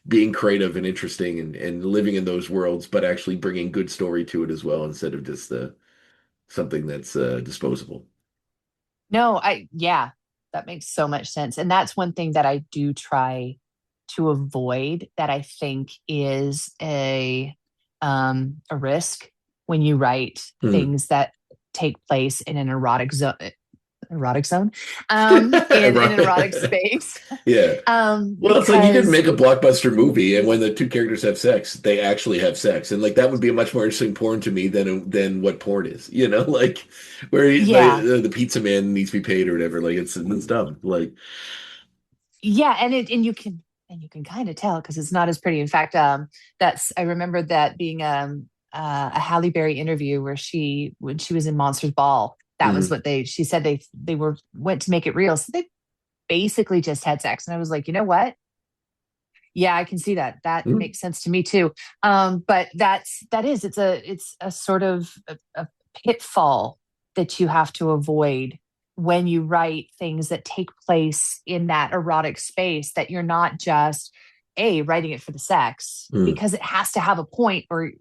being creative and interesting and living in those worlds, but actually bringing good story to it as well instead of just something that's disposable.
No, yeah, that makes so much sense. And that's one thing that I do try to avoid that I think is a risk when you write
Hmm.
things that take place in an erotic zone, in an erotic
Right.
space.
Yeah. Well, it's like you could
Because
make a blockbuster movie, and when the two characters have sex, they actually have sex, and like that would be a much more interesting porn to me than what porn is. Like where
yeah,
the pizza man needs to be paid or whatever. Like it's dumb. Like
yeah, and you can. and you can kind of tell because it's not as pretty. In fact, I remember that being a Halle Berry interview where when she was in Monsters Ball, that was what she said they went to make it real. So they basically just had sex. And I was like, you know what? Yeah, I can see that. That makes sense to me too. But it's a sort of a pitfall that you have to avoid when you write things that take place in that erotic space, that you're not just writing it for the sex, because it has to have a point, or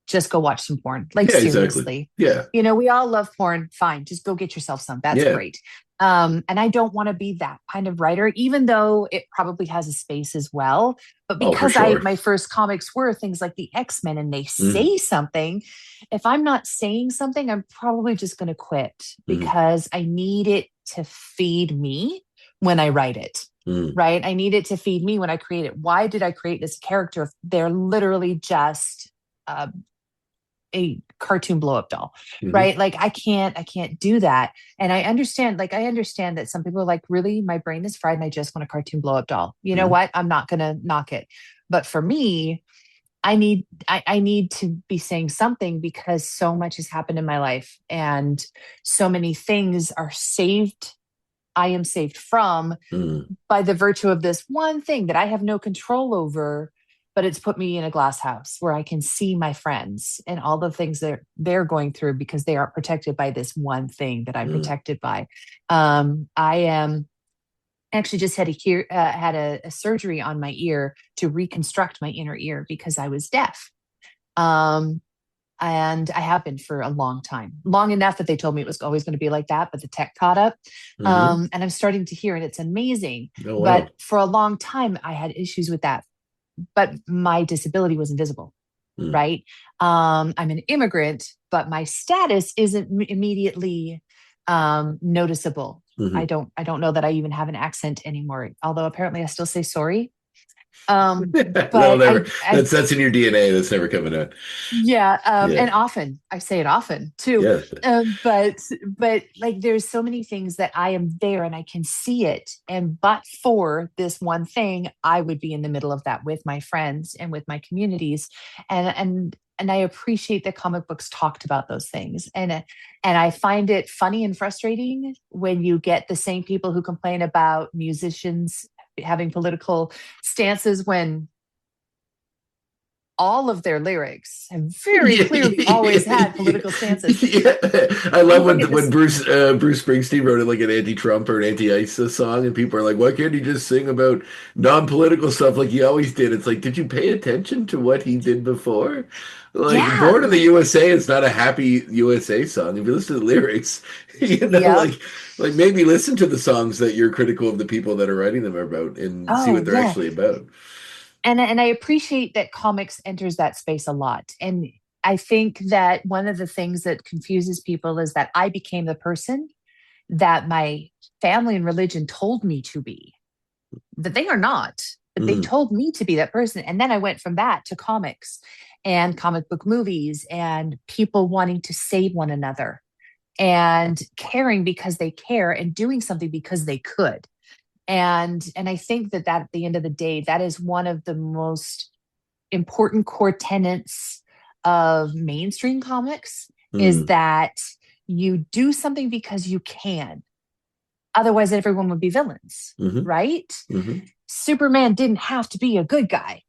just go watch some porn. Like,
Yeah,
seriously.
exactly.
You know, we all love porn. Fine. Just go get yourself some. That's great. And I don't want to be that kind of writer, even though it probably has a space as well. But because my first comics were things like the X-Men, and they say something, if I'm not saying something, I'm probably just going to quit, because I need it to feed me when I write it. Right. I need it to feed me when I create it. Why did I create this character if they're literally just a cartoon blow up doll, right? Like, I can't do that. And I understand that some people are like, really, my brain is fried and I just want a cartoon blow up doll. You know what? I'm not going to knock it. But for me, I need to be saying something, because so much has happened in my life, and so many things are saved. I am saved from by the virtue of this one thing that I have no control over. But it's put me in a glass house where I can see my friends and all the things that they're going through, because they aren't protected by this one thing that I'm protected by. I actually just had a surgery on my ear to reconstruct my inner ear, because I was deaf. And I have been for a long time, long enough that they told me it was always going to be like that, but the tech caught up. And I'm starting to hear, and it's amazing.
Oh, wow.
But for a long time, I had issues with that. But my disability was invisible, right? I'm an immigrant, but my status isn't immediately noticeable. I don't know that I even have an accent anymore, although apparently I still say sorry. But
that's in your DNA. That's never coming out.
Yeah. And often I say it often too.
Yeah.
But like, there's so many things that I am there and I can see it. But for this one thing, I would be in the middle of that with my friends and with my communities. And I appreciate that comic books talked about those things. And I find it funny and frustrating when you get the same people who complain about musicians having political stances, when all of their lyrics have very clearly always had political stances.
I love when Bruce Springsteen wrote like an anti-Trump or an anti-ICE song, and people are like, why can't he just sing about non-political stuff like he always did? It's like, did you pay attention to what he did before? Like, Born in the USA is not a happy USA song. If you listen to the lyrics, like maybe listen to the songs that you're critical of the people that are writing them about, and see what they're actually about.
And I appreciate that comics enters that space a lot. And I think that one of the things that confuses people is that I became the person that my family and religion told me to be. That they are not, but they told me to be that person. And then I went from that to comics and comic book movies, and people wanting to save one another, and caring because they care, and doing something because they could. And I think that at the end of the day, that is one of the most important core tenets of mainstream comics, is that you do something because you can. Otherwise, everyone would be villains, right? Superman didn't have to be a good guy.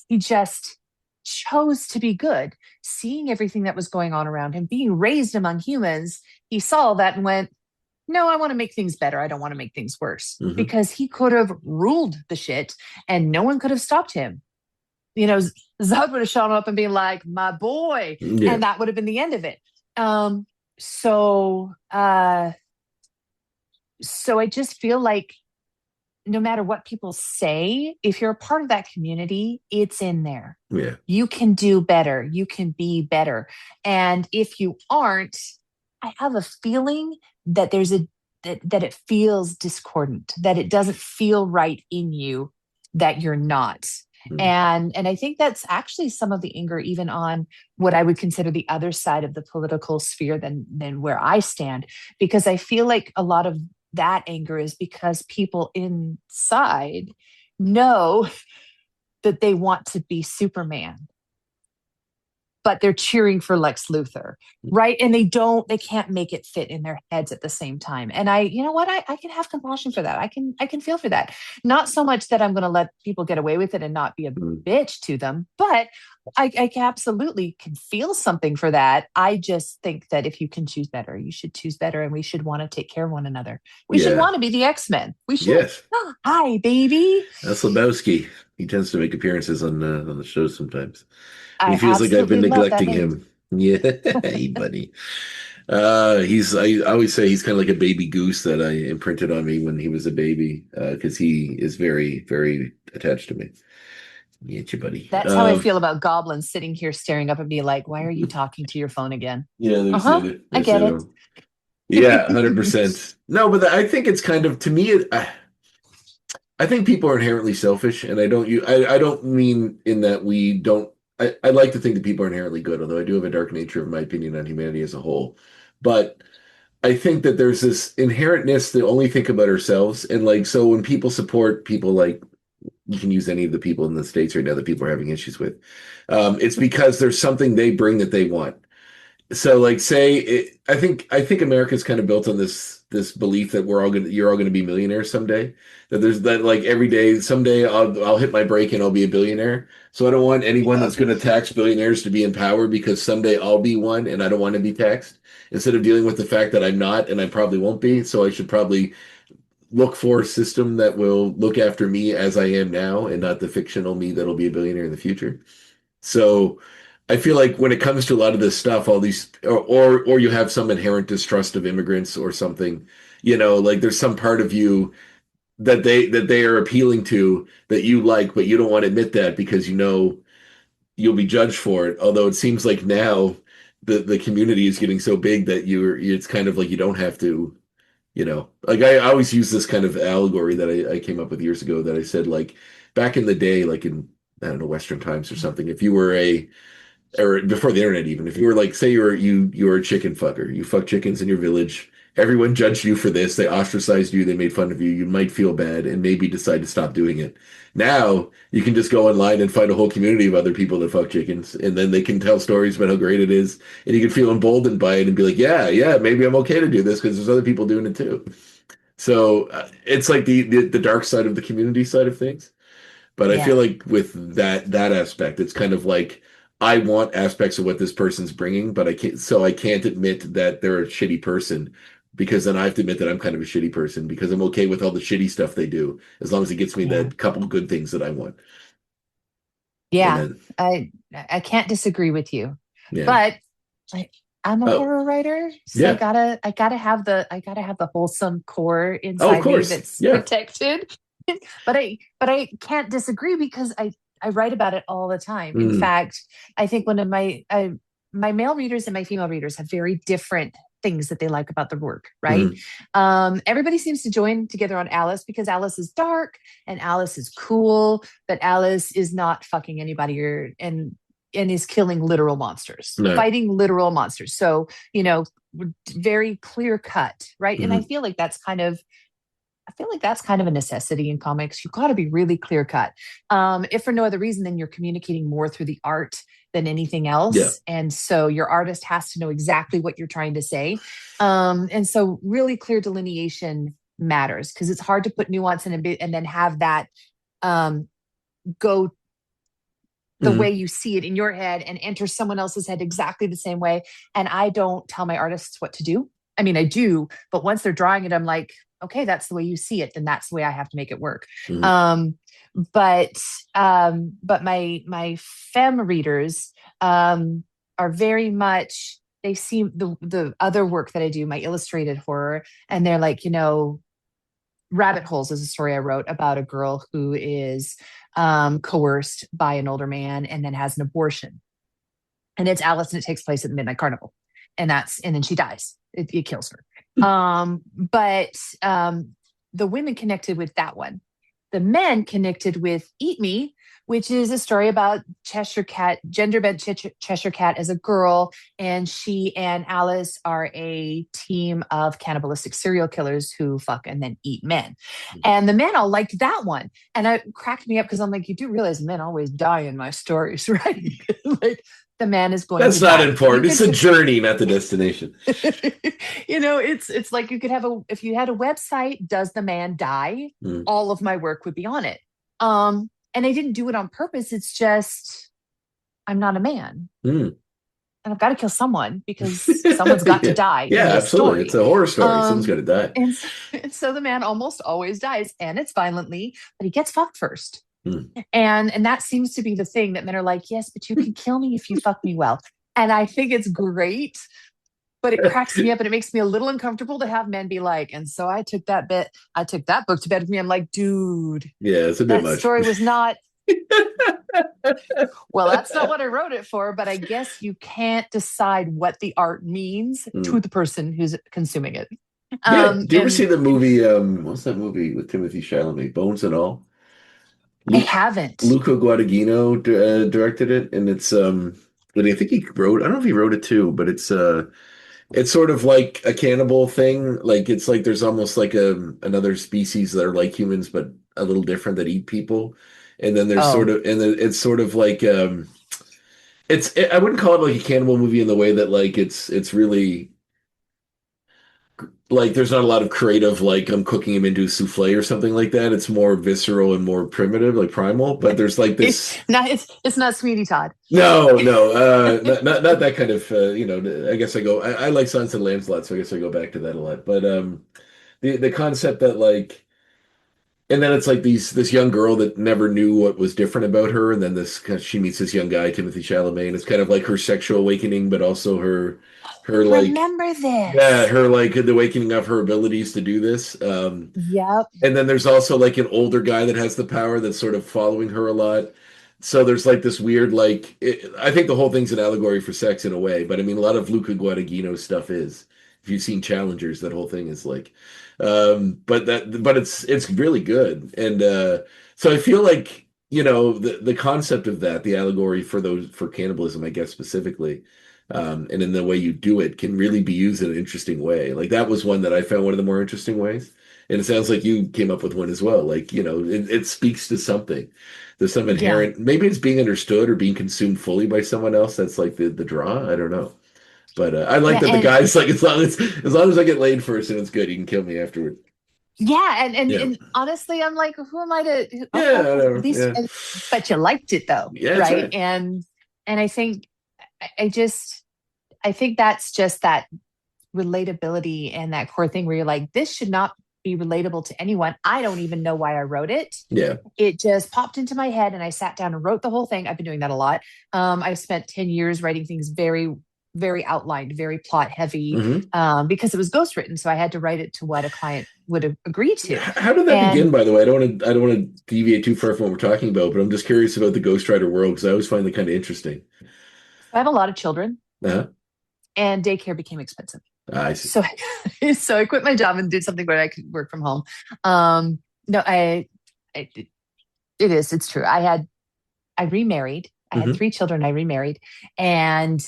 He just chose to be good. Seeing everything that was going on around him, being raised among humans, he saw that and went, no, I want to make things better. I don't want to make things worse. Because he could have ruled the shit and no one could have stopped him. You know, Zod would have shown up and been like, my boy. Yeah. And that would have been the end of it. So I just feel like no matter what people say, if you're a part of that community, it's in there.
Yeah.
You can do better. You can be better. And if you aren't, I have a feeling that that it feels discordant, that it doesn't feel right in you, that you're not. And I think that's actually some of the anger, even on what I would consider the other side of the political sphere than where I stand, because I feel like a lot of that anger is because people inside know that they want to be Superman, but they're cheering for Lex Luthor, right? And they can't make it fit in their heads at the same time. And you know what? I can have compassion for that. I can feel for that. Not so much that I'm going to let people get away with it and not be a bitch to them, but I absolutely can feel something for that. I just think that if you can choose better, you should choose better, and we should want to take care of one another. We should want to be the X-Men. We should.
Yes.
Oh, hi, baby.
That's Lebowski. He tends to make appearances on the show sometimes.
I
He feels like I've been
absolutely love that
neglecting
name.
him. Yeah, hey, buddy. I always say he's kind of like a baby goose that I imprinted on me when he was a baby, because he is very, very attached to me. Yeah, you, buddy.
That's how I feel about goblins sitting here staring up at me like, why are you talking to your phone again?
Yeah,
I get it.
Yeah, 100%. No, but I think it's kind of, to me, I think people are inherently selfish, and I don't mean in that we don't. I like to think that people are inherently good, although I do have a dark nature of my opinion on humanity as a whole. But I think that there's this inherentness to only think about ourselves, and like so when people support people like you can use any of the people in the States right now that people are having issues with, it's because there's something they bring that they want. So like I think America's kind of built on this belief that you're all gonna be millionaires someday. That there's that like every day someday I'll hit my break and I'll be a billionaire. So I don't want anyone that's gonna tax billionaires to be in power, because someday I'll be one and I don't want to be taxed. Instead of dealing with the fact that I'm not and I probably won't be, so I should probably look for a system that will look after me as I am now and not the fictional me that'll be a billionaire in the future. So I feel like when it comes to a lot of this stuff, all these, or you have some inherent distrust of immigrants or something, like there's some part of you that they are appealing to that you like, but you don't want to admit that because you'll be judged for it. Although it seems like now the community is getting so big that it's kind of like you don't have to, like I always use this kind of allegory that I came up with years ago that I said like back in the day, like in I don't know, Western times or something, if you were or before the internet even, if you were like say you were a chicken fucker, you fuck chickens in your village, everyone judged you for this, they ostracized you, they made fun of you, you might feel bad and maybe decide to stop doing it. Now you can just go online and find a whole community of other people that fuck chickens, and then they can tell stories about how great it is, and you can feel emboldened by it and be like, yeah, maybe I'm okay to do this because there's other people doing it too. So it's like the dark side of the community side of things. But I
Yeah.
feel like with that aspect, it's kind of like I want aspects of what this person's bringing, but I can't admit that they're a shitty person, because then I have to admit that I'm kind of a shitty person because I'm okay with all the shitty stuff they do as long as it gets me
Yeah.
that couple good things that I want. And
Yeah.
then
I can't disagree with you.
yeah.
But I, I'm a
Oh,
horror writer, so
yeah.
I gotta have the wholesome core
Oh, of
inside me
course.
that's
Yeah.
protected. But I can't disagree because I write about it all the time. In
Mm,
fact, I think one of my male readers and my female readers have very different things that they like about the work, right?
mm,
Everybody seems to join together on Alice because Alice is dark and Alice is cool, but Alice is not fucking anybody and is killing literal monsters,
no.
fighting literal monsters. So, very clear cut, right? And
Mm,
I feel like that's kind of a necessity in comics. You've got to be really clear cut. If for no other reason, then you're communicating more through the art than anything
yeah.
else. And so your artist has to know exactly what you're trying to say. And so really clear delineation matters because it's hard to put nuance in a bit and then have that go the way
Mm,
you see it in your head and enter someone else's head exactly the same way. And I don't tell my artists what to do. I mean, I do, but once they're drawing it, I'm like, okay, that's the way you see it. Then that's the way I have to make it work.
mm,
Um, but my femme readers are very much, they see the other work that I do, my illustrated horror, and they're like, Rabbit Holes is a story I wrote about a girl who is coerced by an older man and then has an abortion. And it's Alice, and it takes place at the Midnight Carnival. And then she dies. It kills her. But the women connected with that one. the men connected with Eat Me, which is a story about Cheshire Cat, gender bent Cheshire Cat as a girl. And she and Alice are a team of cannibalistic serial killers who fuck and then eat men. And the men all liked that one. And it cracked me up because I'm like, you do realize men always die in my stories, right? Like the man is going
That's
to
not
die.
important. It's the journey, not the destination.
It's like you could have if you had a website, Does the Man Die? All of my work would be on it. And I didn't do it on purpose. It's just, I'm not a man. And I've got to kill someone because someone's got to die.
Yeah,
in this
absolutely.
story.
It's a horror story. Someone's got to die.
And so the man almost always dies, and it's violently, but he gets fucked first. And that seems to be the thing that men are like, yes, but you can kill me if you fuck me well. And I think it's great, but it cracks me up and it makes me a little uncomfortable to have men be like, and so I took that book to bed with me. I'm like, dude.
Yeah, it's a bit much.
That story was not. Well, that's not what I wrote it for, but I guess you can't decide what the art means to the person who's consuming it.
Do you ever see the movie, what's that movie with Timothy Chalamet, Bones and All?
I haven't.
Luca Guadagnino directed it, and it's but I think he wrote, I don't know if he wrote it too, but it's sort of like a cannibal thing. Like it's like there's almost like another species that are like humans but a little different that eat people. And then there's it's sort of like I wouldn't call it like a cannibal movie in the way that like it's really like there's not a lot of creative, like I'm cooking him into a souffle or something like that. It's more visceral and more primitive, like primal. But there's like this.
It's not Sweeney Todd.
No, not that kind of. I guess I like Silence of the Lambs a lot, so I guess I go back to that a lot. But the concept that like, and then it's like this young girl that never knew what was different about her, and then she meets this young guy, Timothy Chalamet, and it's kind of like her sexual awakening, but also her like
remember this.
Yeah, her like the awakening of her abilities to do this.
Yep.
And then there's also like an older guy that has the power that's sort of following her a lot. So there's like this weird like I think the whole thing's an allegory for sex in a way, but I mean a lot of Luca Guadagnino stuff is. If you've seen Challengers, that whole thing is like but it's really good. And so I feel like the concept of that, the allegory for cannibalism, I guess specifically, and in the way you do it can really be used in an interesting way. Like that was one that I found one of the more interesting ways. And it sounds like you came up with one as well. Like, it speaks to something. There's some inherent, maybe it's being understood or being consumed fully by someone else. That's like the draw. I don't know. But I like that the guy's like, as long as I get laid first and it's good, you can kill me afterward.
Yeah, and honestly, I'm like, who am I to?
Whatever.
But you liked it though,
yeah,
right? And I think I think that's just that relatability and that core thing where you're like, this should not be relatable to anyone. I don't even know why I wrote it.
Yeah, it
just popped into my head, and I sat down and wrote the whole thing. I've been doing that a lot. I've spent 10 years writing things very, very outlined, very plot heavy, because it was ghostwritten. So I had to write it to what a client would agree to.
How did that begin, by the way? I don't want to deviate too far from what we're talking about, but I'm just curious about the ghostwriter world because I always find that kind of interesting.
I have a lot of children, and daycare became expensive.
I see.
So I quit my job and did something where I could work from home. It's true. I remarried. I had 3 children. I remarried, and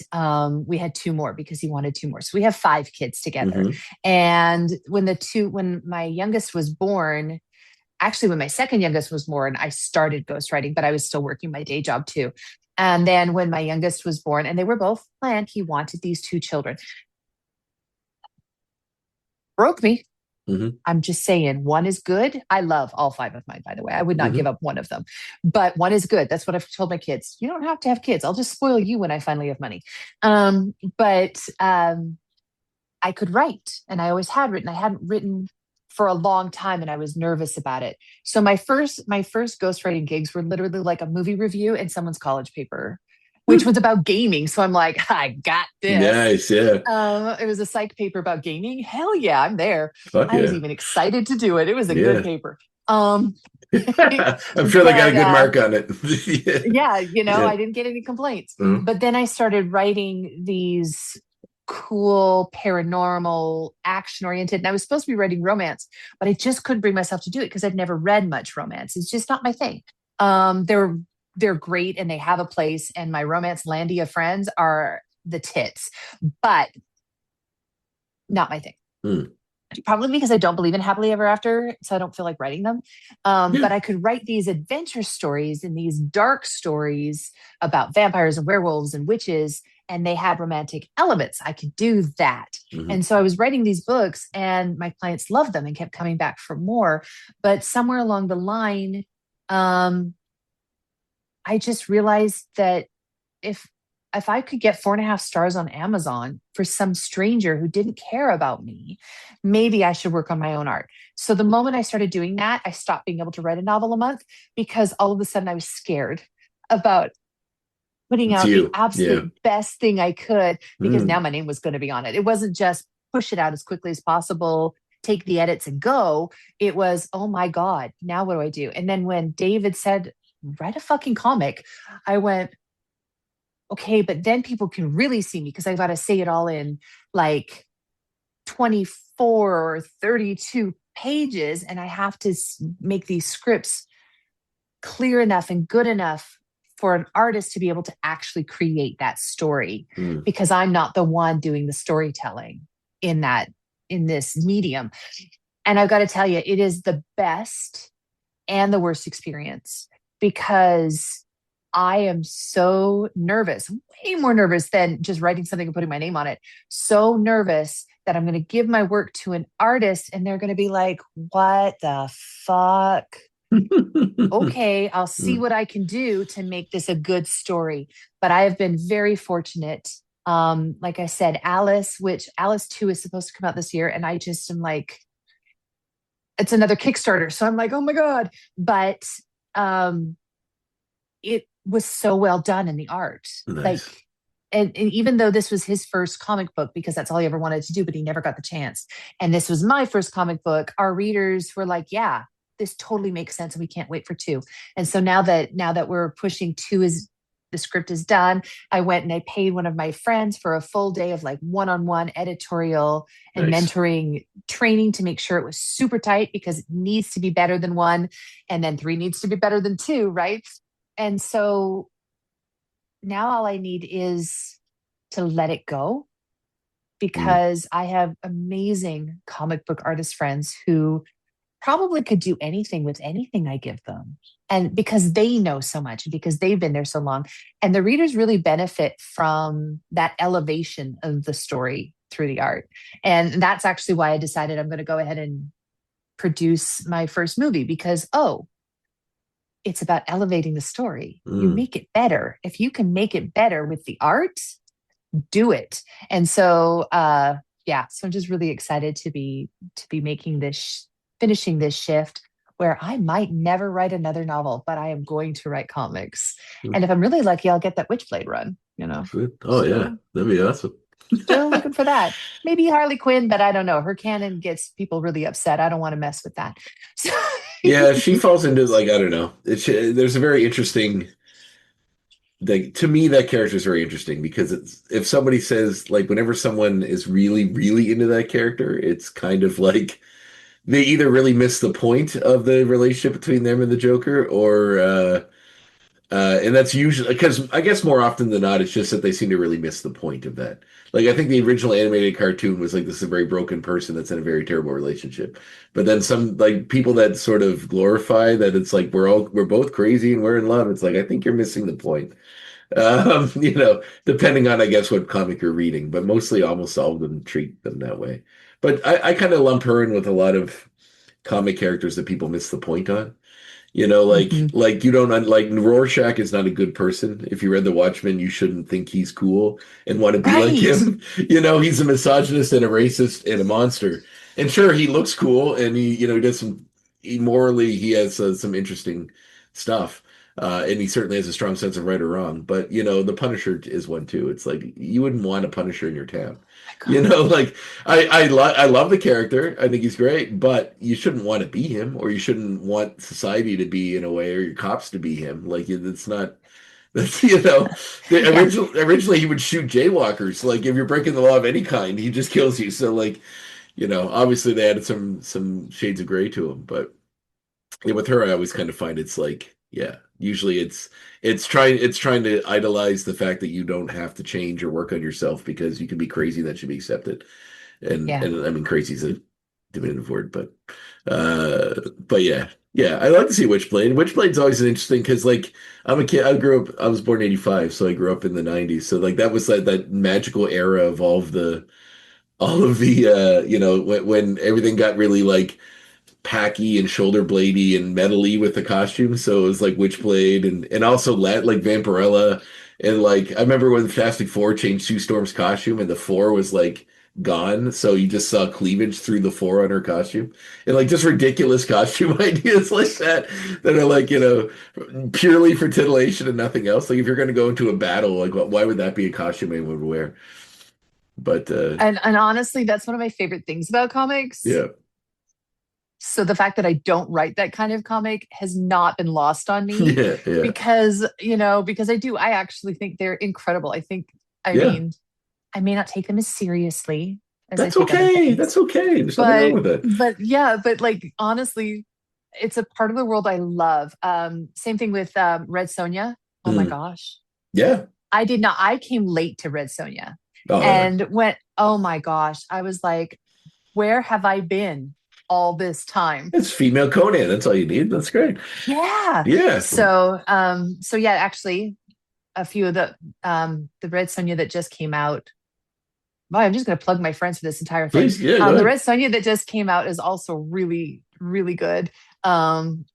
we had 2 more because he wanted 2 more. So we have 5 kids together. And when my youngest was born, actually when my second youngest was born, I started ghostwriting, but I was still working my day job too. And then when my youngest was born, and they were both planned, he wanted these 2 children. Broke me. I'm just saying, one is good. I love all 5 of mine, by the way. I would not give up one of them, but one is good. That's what I've told my kids. You don't have to have kids. I'll just spoil you when I finally have money. But I could write, and I always had written. I hadn't written for a long time, and I was nervous about it. So my first ghostwriting gigs were literally like a movie review and someone's college paper, which was about gaming. So I'm like, I got this.
Nice, yeah.
It was a psych paper about gaming. Hell yeah, I'm there.
Fuck
I was even excited to do it. It was a good paper.
I'm sure they got a good mark on it.
I didn't get any complaints. But then I started writing these cool, paranormal, action oriented. And I was supposed to be writing romance, but I just couldn't bring myself to do it because I'd never read much romance. It's just not my thing. They're great and they have a place, and my romance landia friends are the tits, but not my thing.
Hmm.
Probably because I don't believe in happily ever after, so I don't feel like writing them. But I could write these adventure stories and these dark stories about vampires and werewolves and witches, and they had romantic elements. I could do that.
Mhm.
And so I was writing these books, and my clients loved them and kept coming back for more. But somewhere along the line, I just realized that if I could get 4.5 stars on Amazon for some stranger who didn't care about me, maybe I should work on my own art. So the moment I started doing that, I stopped being able to write a novel a month because all of a sudden I was scared about putting
It's
out
you.
the absolute best thing I could, because now my name was going to be on it. It wasn't just push it out as quickly as possible, take the edits and go. It was, oh my God, now what do I do? And then when David said, write a fucking comic, I went, okay, but then people can really see me because I got to say it all in like 24 or 32 pages. And I have to make these scripts clear enough and good enough for an artist to be able to actually create that story, because I'm not the one doing the storytelling in this medium. And I've got to tell you, it is the best and the worst experience, because I am so nervous, way more nervous than just writing something and putting my name on it. So nervous that I'm going to give my work to an artist and they're going to be like, what the fuck? Okay, I'll see what I can do to make this a good story. But I have been very fortunate. Like I said, Alice 2 is supposed to come out this year. And I just am like, it's another Kickstarter. So I'm like, oh my God. But it was so well done in the art.
Nice.
Like, and even though this was his first comic book, because that's all he ever wanted to do, but he never got the chance. And this was my first comic book. Our readers were like, yeah, this totally makes sense. And we can't wait for 2. And so now that we're pushing 2, the script is done, I went and I paid one of my friends for a full day of like one-on-one editorial and mentoring training to make sure it was super tight, because it needs to be better than 1. And then 3 needs to be better than 2. Right. And so now all I need is to let it go, because I have amazing comic book artist friends who probably could do anything with anything I give them. And because they know so much, because they've been there so long, and the readers really benefit from that elevation of the story through the art. And that's actually why I decided I'm going to go ahead and produce my first movie, because, it's about elevating the story. You make it better. If you can make it better with the art, do it. And so, so I'm just really excited to be making this, finishing this shift where I might never write another novel, but I am going to write comics. And if I'm really lucky, I'll get that Witchblade run,
Oh, yeah. That'd be awesome.
Still looking for that. Maybe Harley Quinn, but I don't know. Her canon gets people really upset. I don't want to mess with that. So
Yeah, she falls into, like, I don't know. There's a very interesting, like, to me, that character is very interesting, because if somebody says, like, whenever someone is really, really into that character, it's kind of like they either really miss the point of the relationship between them and the Joker, or and that's usually because, I guess, more often than not, it's just that they seem to really miss the point of that. Like, I think the original animated cartoon was like, this is a very broken person that's in a very terrible relationship. But then some, like, people that sort of glorify that it's like we're both crazy and we're in love. It's like, I think you're missing the point. Depending on, I guess, what comic you're reading, but mostly almost all of them treat them that way. But I kind of lump her in with a lot of comic characters that people miss the point on. Like you don't like Rorschach is not a good person. If you read The Watchmen, you shouldn't think he's cool and want to be like him. He's a misogynist and a racist and a monster. And sure, he looks cool, and he does morally, he has some interesting stuff. And he certainly has a strong sense of right or wrong. But, the Punisher is one too. It's like, you wouldn't want a Punisher in your town. Like, I love the character. I think he's great, but you shouldn't want to be him, or you shouldn't want society to be in a way, or your cops to be him. Like, it's not That's, you know,
Yeah.
originally he would shoot jaywalkers. Like if you're breaking the law of any kind, he just kills you. So like, you know, obviously they added some shades of gray to him, but yeah, with her, I always kind of find it's like, yeah, usually it's trying to idolize the fact that you don't have to change or work on yourself because you can be crazy, that should be accepted.
Yeah.
And I mean crazy is a diminutive word, but yeah. Yeah, I like to see Witchblade. Witchblade's always an interesting because like I'm a kid, I was born in 85, so I grew up in the 90s. So like that was that magical era of all of the you know, when everything got really like packy and shoulder bladey and metally with the costume. So it was like Witchblade and also like Vampirella. And like I remember when Fantastic Four changed Sue Storm's costume and the four was like gone. So you just saw cleavage through the four on her costume. And like just ridiculous costume ideas like that are like, you know, purely for titillation and nothing else. Like if you're gonna go into a battle, like why would that be a costume anyone would wear? But
And honestly, that's one of my favorite things about comics.
yeah.
So the fact that I don't write that kind of comic has not been lost on me
Yeah, yeah.
because, because I actually think they're incredible. I
Yeah.
mean, I may not take them as seriously as I
That's
take other
okay.
things,
That's okay. There's nothing wrong
but
with it.
yeah, but like honestly, it's a part of the world I love. Same thing with Red Sonja. Oh my
Mm.
gosh.
Yeah.
I came late to Red Sonja
Oh yeah.
and went, oh my gosh. I was like, where have I been all this time?
It's female Conan. That's all you need. That's great.
Yeah.
Yeah.
So yeah, actually a few of the Red Sonja that just came out. Well, I'm just going to plug my friends for this entire thing.
Please. Yeah, go
The
ahead.
Red Sonja that just came out is also really, really good. And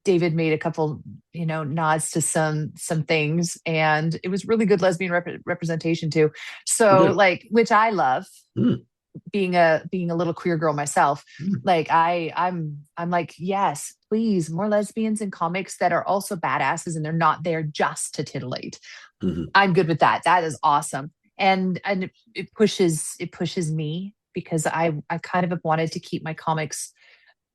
David made a couple, nods to some things, and it was really good lesbian representation too.
Oh,
So,
good.
like, which I love,
Mm.
being a little queer girl myself.
Mm.
Like, I'm like, yes, please, more lesbians in comics that are also badasses, and they're not there just to titillate.
Mhm.
I'm good with that. That is awesome. And it pushes me because I kind of have wanted to keep my comics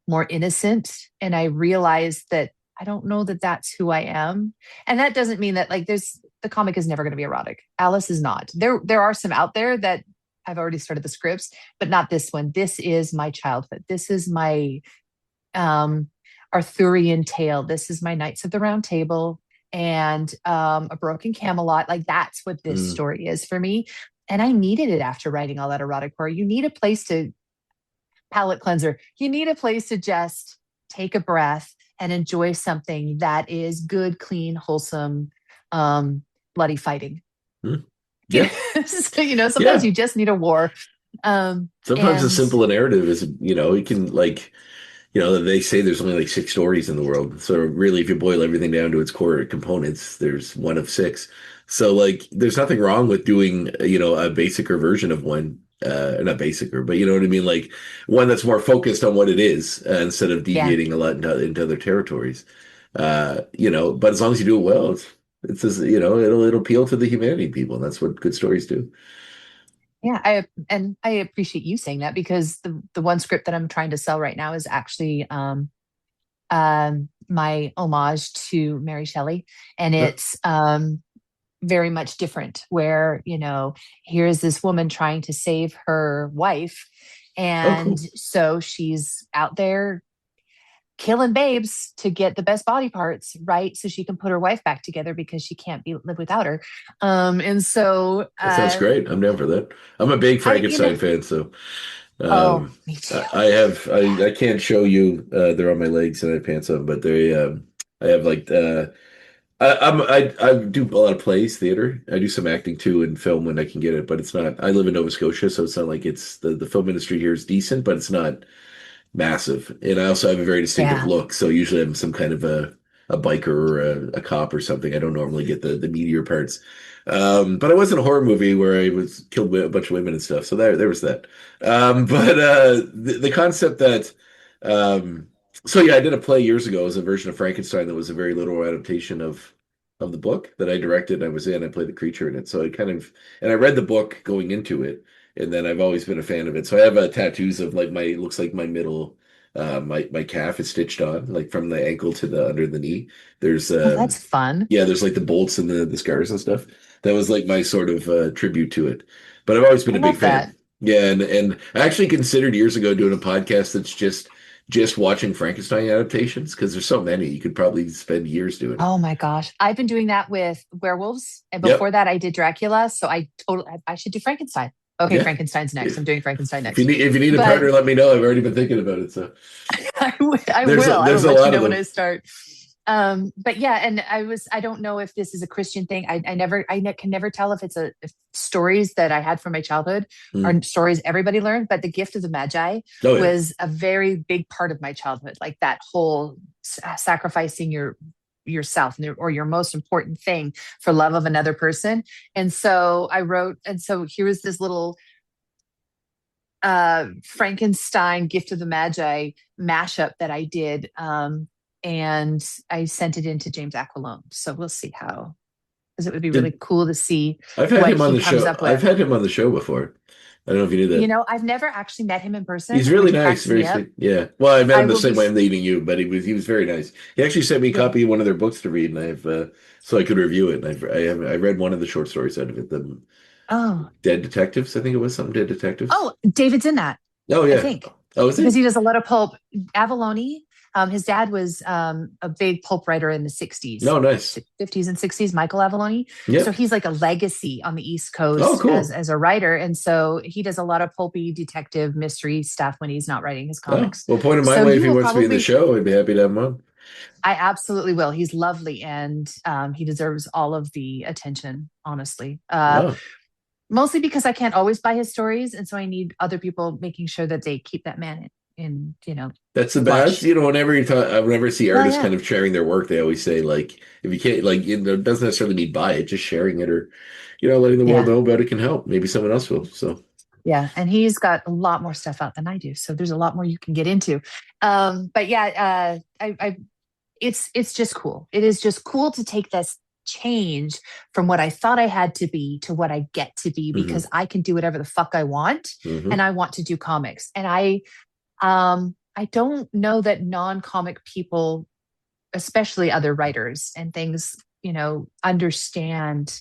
more innocent, and I realized that I don't know that that's who I am. And that doesn't mean that like the comic is never going to be erotic. Alice is not. There are some out there that I've already started the scripts, but not this one. This is my childhood. This is my um Arthurian tale. This is my Knights of the Round Table and a broken Camelot. Like that's what this
Mm.
story is for me. And I needed it after writing all that erotic horror. You need a place to palate cleanser. You need a place to just take a breath and enjoy something that is good, clean, wholesome, bloody fighting.
Mm. Yeah.
So, sometimes
Yeah.
you just need a war.
Sometimes a
And
simple narrative is, it can like, they say there's only like six stories in the world. So really, if you boil everything down to its core components, there's one of six. So like, there's nothing wrong with doing, a basicer version of one. Not basicer, but you know what I mean? Like one that's more focused on what it is instead of
yeah,
deviating a lot into other territories. But as long as you do it well, it's just, it'll appeal to the humanity people. And that's what good stories do.
yeah, I appreciate you saying that because the one script that I'm trying to sell right now is actually my homage to Mary Shelley, and
Yeah.
it's very much different. Where here's this woman trying to save her wife,
Oh,
and
cool.
so she's out there killing babes to get the best body parts, right? So she can put her wife back together because she can't live without her. And so
That sounds great. I'm down for that. I'm a big
I, you know,
Frankenstein fan, so
oh,
um,
me too.
I can't show you. They're on my legs and I have pants on, but I have like I do a lot of plays, theater. I do some acting too in film when I can get it, but it's not. I live in Nova Scotia, so it's not like it's the film industry here is decent, but it's not massive. And I also have a very distinctive
Yeah.
look, so usually I'm some kind of a biker or a cop or something. I don't normally get the meteor parts. But I was in a horror movie where I was killed with a bunch of women and stuff. So there was that. But the concept that um, so yeah, I did a play years ago as a version of Frankenstein that was a very literal adaptation of the book that I directed and I was in. I played the creature in it. So and I read the book going into it, and then I've always been a fan of it. So I have tattoos of like it looks like my middle My calf is stitched on, like from the ankle to the under the knee. There's
Oh, that's fun.
yeah, there's like the bolts and the scars and stuff. That was like my sort of tribute to it. But I've always been
I
a big
love that.
fan. Yeah, and I actually considered years ago doing a podcast that's just watching Frankenstein adaptations because there's so many. You could probably spend years doing it.
Oh my gosh. I've been doing that with werewolves. And before
Yep.
that, I did Dracula. So I should do Frankenstein. Okay,
Yeah.
Frankenstein's next. I'm doing Frankenstein
If you
next.
need a
But
partner, let me know. I've already been thinking about it. So
I
there's
will. I
there's
will
a
let you
lot of
know when
them.
I start. But yeah, and I don't know if this is a Christian thing. Can never tell if it's if stories that I had from my childhood
Mm.
or stories everybody learned. But the gift of the Magi
Oh yeah.
was a very big part of my childhood. Like that whole sacrificing yourself or your most important thing for love of another person. And so I wrote, and so here was this little Frankenstein Gift of the Magi mashup that I did. And I sent it into James Aquilone. So we'll see how, because it would be really
Did
cool to see
I've had
what
him on
he
the
comes
show.
up
I've
with.
had him on the show before. I don't know if you knew
You
that.
know, I've never actually met him in
He's
person,
really
which
nice,
cracks
very
me up.
sweet. Yeah. Well, I met
I
him the
will
same
be,
way I'm meeting you, but he was very nice. He actually sent me a
yeah.
copy of one of their books to read, and I've so I could review it. And I read one of the short stories out of it, the
Oh,
Dead Detectives. I think it was something Dead Detectives.
oh, David's in that,
Oh
I
yeah.
think,
Oh, is
because
he?
he does a lot of pulp. Avalone, his dad was a big pulp writer in the 60s,
No, nice.
50s and 60s, Michael Avalone. So
Yep.
he's like a legacy on the East
Oh,
Coast
cool.
as a writer. And so he does a lot of pulpy detective mystery stuff when he's not writing his
Oh,
comics.
well, point him my
So
way if
you
he
will
wants to be in the
probably,
show. I'd be happy to have him on.
I absolutely will. He's lovely and he deserves all of the attention, honestly.
Oh,
Mostly because I can't always buy his stories. And so I need other people making sure that they keep that man in
that's the best.
watch.
Whenever whenever I see
Well,
artists
yeah.
kind of sharing their work, they always say like, if you can't, like, it doesn't necessarily mean buy it, just sharing it or, letting the world
Yeah.
know about it can help. Maybe someone else will. So,
Yeah, and he's got a lot more stuff out than I do, so there's a lot more you can get into. But yeah, it's just cool. It is just cool to take this change from what I thought I had to be to what I get to be
hmm
because I can do whatever the fuck I want,
hmm
and I want to do comics. And I don't know that non-comic people, especially other writers and things, understand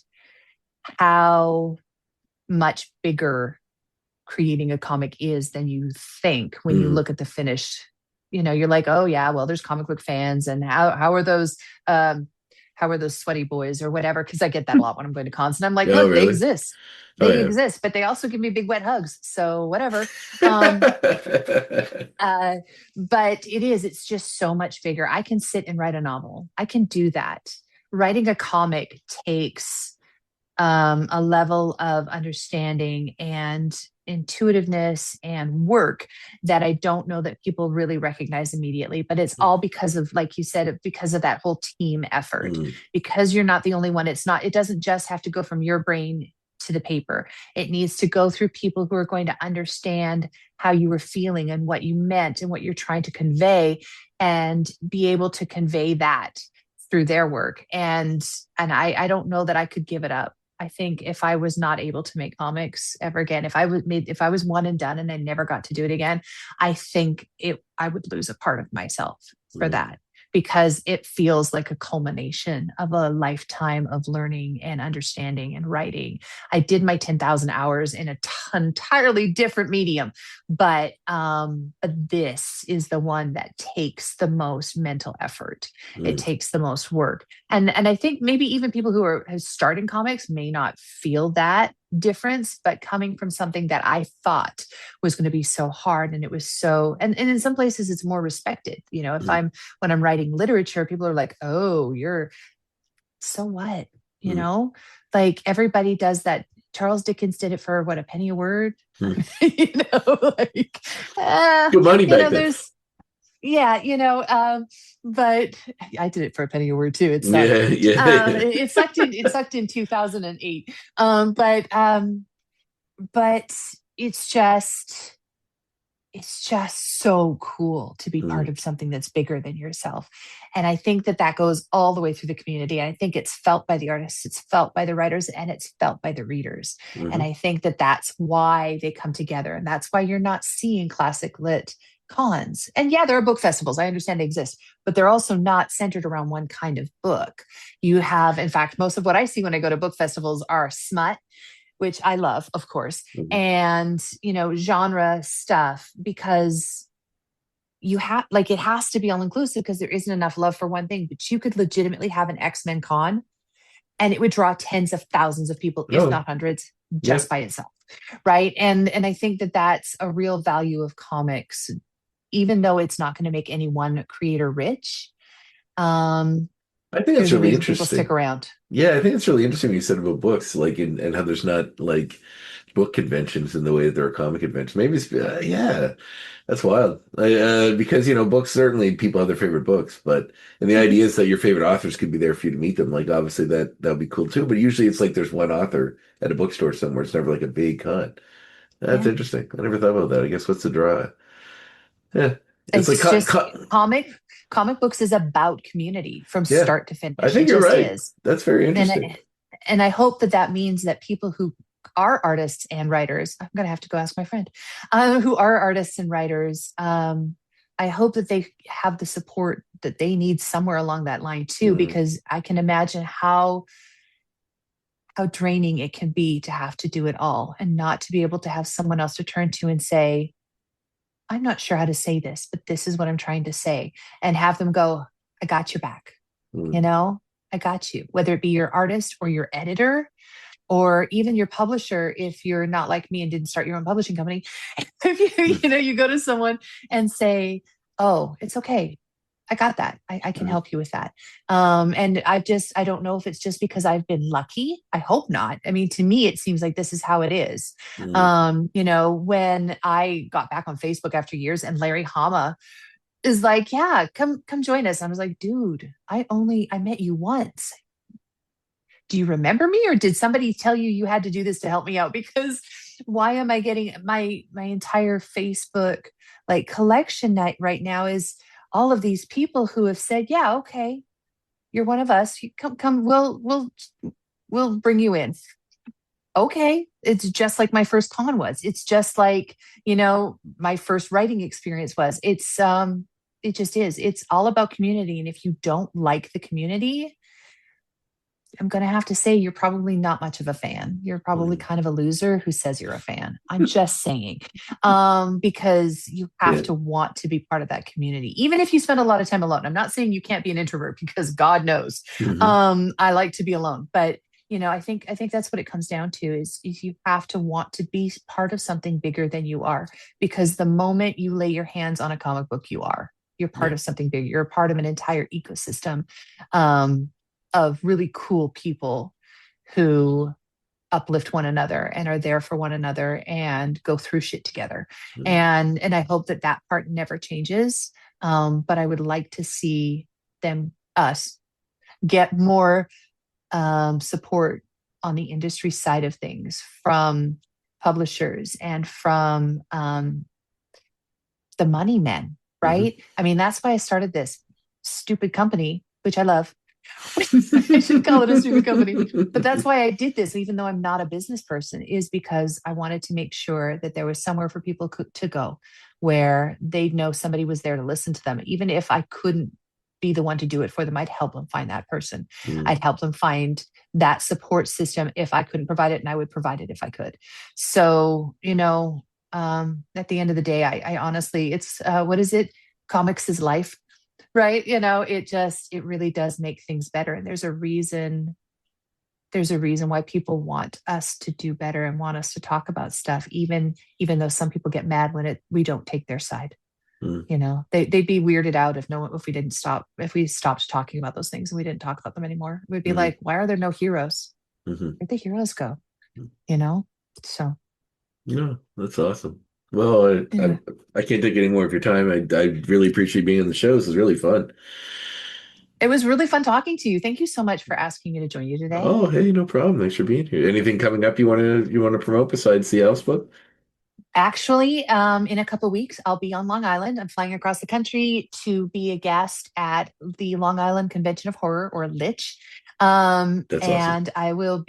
how much bigger creating a comic is than you think when you
hmm
look at the finished. You're like, oh yeah, well, there's comic book fans, and um how are those sweaty boys or whatever, because I get that a lot when I'm going to cons, and I'm like,
Oh,
look, they
really?
exist.
Oh,
They
yeah.
exist, but they also give me big wet hugs, so whatever. um uh but it's just so much bigger. I can sit and write a novel. I can do that. Writing a comic takes a level of understanding and intuitiveness and work that I don't know that people really recognize immediately. But it's all because of, like you said, because of that whole team effort.
Mm,
Because you're not the only one. It doesn't just have to go from your brain to the paper. It needs to go through people who are going to understand how you were feeling and what you meant and what you're trying to convey, and be able to convey that through their work. And I don't know that I could give it up. I think if I was not able to make comics ever again, if I was one and done and I never got to do it again, I think I would lose a part of myself for
mm,
that, because it feels like a culmination of a lifetime of learning and understanding and writing. I did my 10,000 hours in a entirely different medium, but this is the one that takes the most mental effort. It
mm,
takes the most work. And I think maybe even people who are starting comics may not feel that difference, but coming from something that I thought was going to be so hard, and it was so, and in some places it's more respected. If
mm,
when I'm writing literature, people are like, oh, you're, so what? You
mm,
know, like everybody does that. Charles Dickens did it for what, a penny a word?
mm.
Like,
Good money back then.
there's, yeah, but I did it for a penny a word too. It sucked.
Yeah, yeah.
It sucked in 2008. But it's just so cool to be part
Mm,
of something that's bigger than yourself. And I think that goes all the way through the community. I think it's felt by the artists, it's felt by the writers, and it's felt by the readers. And
mhm.
I think that that's why they come together. And that's why you're not seeing classic lit cons. And yeah, there are book festivals. I understand they exist, but they're also not centered around one kind of book. You have, in fact, most of what I see when I go to book festivals are smut, which I love, of course,
Mhm.
and, genre stuff, because you have, like, it has to be all inclusive because there isn't enough love for one thing. But you could legitimately have an X-Men con and it would draw tens of thousands of people, if
No,
not hundreds,
yeah.
just by itself. Right. And I think that that's a real value of comics, even though it's not going to make any one creator rich. Um,
I think that's
there's a
really
reason people stick
interesting.
around.
Yeah, I think it's really interesting what you said about books, like, and how there's not like book conventions in the way that there are comic conventions. Maybe it's, yeah, that's wild. Because, books, certainly people have their favorite books, and the
Mhm.
idea is that your favorite authors could be there for you to meet them. Like, obviously that would be cool too, but usually it's like there's one author at a bookstore somewhere. It's never like a big con. That's
Yeah.
interesting. I never thought about that. I guess what's the draw? Yeah, it's like,
It's just comic books is about community from
yeah,
start to
I
finish. It
think you're
just
right.
is.
That's very
And
interesting.
I hope that that means that people who are artists and writers, I'm going to have to go ask my friend, who are artists and writers, I hope that they have the support that they need somewhere along that line too,
Mm,
because I can imagine how draining it can be to have to do it all and not to be able to have someone else to turn to and say, I'm not sure how to say this, but this is what I'm trying to say, and have them go, I got your back. you
mm,
know I got you, whether it be your artist or your editor or even your publisher. If you're not like me and didn't start your own publishing company, if you go to someone and say, oh, it's okay, I got that, I can
mm,
help you with that. And I don't know if it's just because I've been lucky. I hope not. I mean, to me it seems like this is how it is.
mm.
When I got back on Facebook after years and Larry Hama is like, yeah, come join us. I was like, dude, I met you once. Do you remember me, or did somebody tell you you had to do this to help me out? Because why am I getting my entire Facebook like collection night right now is all of these people who have said, yeah, okay, you're one of us. You come, we'll bring you in. Okay. It's just like my first con was. It's just like, my first writing experience was. It just is. It's all about community. And if you don't like the community, I'm going to have to say you're probably not much of a fan. You're probably
Mm.
kind of a loser who says you're a fan. I'm just saying, because you have
Yeah.
to want to be part of that community, even if you spend a lot of time alone. I'm not saying you can't be an introvert, because God knows,
Hmm.
I like to be alone. But I think that's what it comes down to is you have to want to be part of something bigger than you are, because the moment you lay your hands on a comic book, you're part
Yeah.
of something big. You're a part of an entire ecosystem. Um, of really cool people who uplift one another and are there for one another and go through shit together.
Mm.
And I hope that that part never changes. But I would like to see us get more support on the industry side of things from publishers and from the money men,
Hmm.
right? I mean, that's why I started this stupid company, which I love. I should call it a stupid company. But that's why I did this, even though I'm not a business person, is because I wanted to make sure that there was somewhere for people to go where they'd know somebody was there to listen to them. Even if I couldn't be the one to do it for them, I'd help them find that person.
Mm.
I'd help them find that support system if I couldn't provide it, and I would provide it if I could. So, at the end of the day, I honestly, it's what is it? Comics is life, right? It really does make things better. And there's a reason why people want us to do better and want us to talk about stuff, even though some people get mad when we don't take their side.
Mm.
They'd be weirded out if we stopped talking about those things and we didn't talk about them anymore. We'd be
Hmm.
like, why are there no heroes?
Hmm.
Where'd the heroes go? you know so
Yeah, that's awesome. Well,
yeah.
I can't take any more of your time. I really appreciate being on the show. This is really fun.
It was really fun talking to you. Thank you so much for asking me to join you today.
Oh, hey, no problem. Thanks for being here. Anything coming up you want to promote besides the House book?
Actually, in a couple of weeks, I'll be on Long Island. I'm flying across the country to be a guest at the Long Island Convention of Horror, or Lich.
That's awesome.
And I will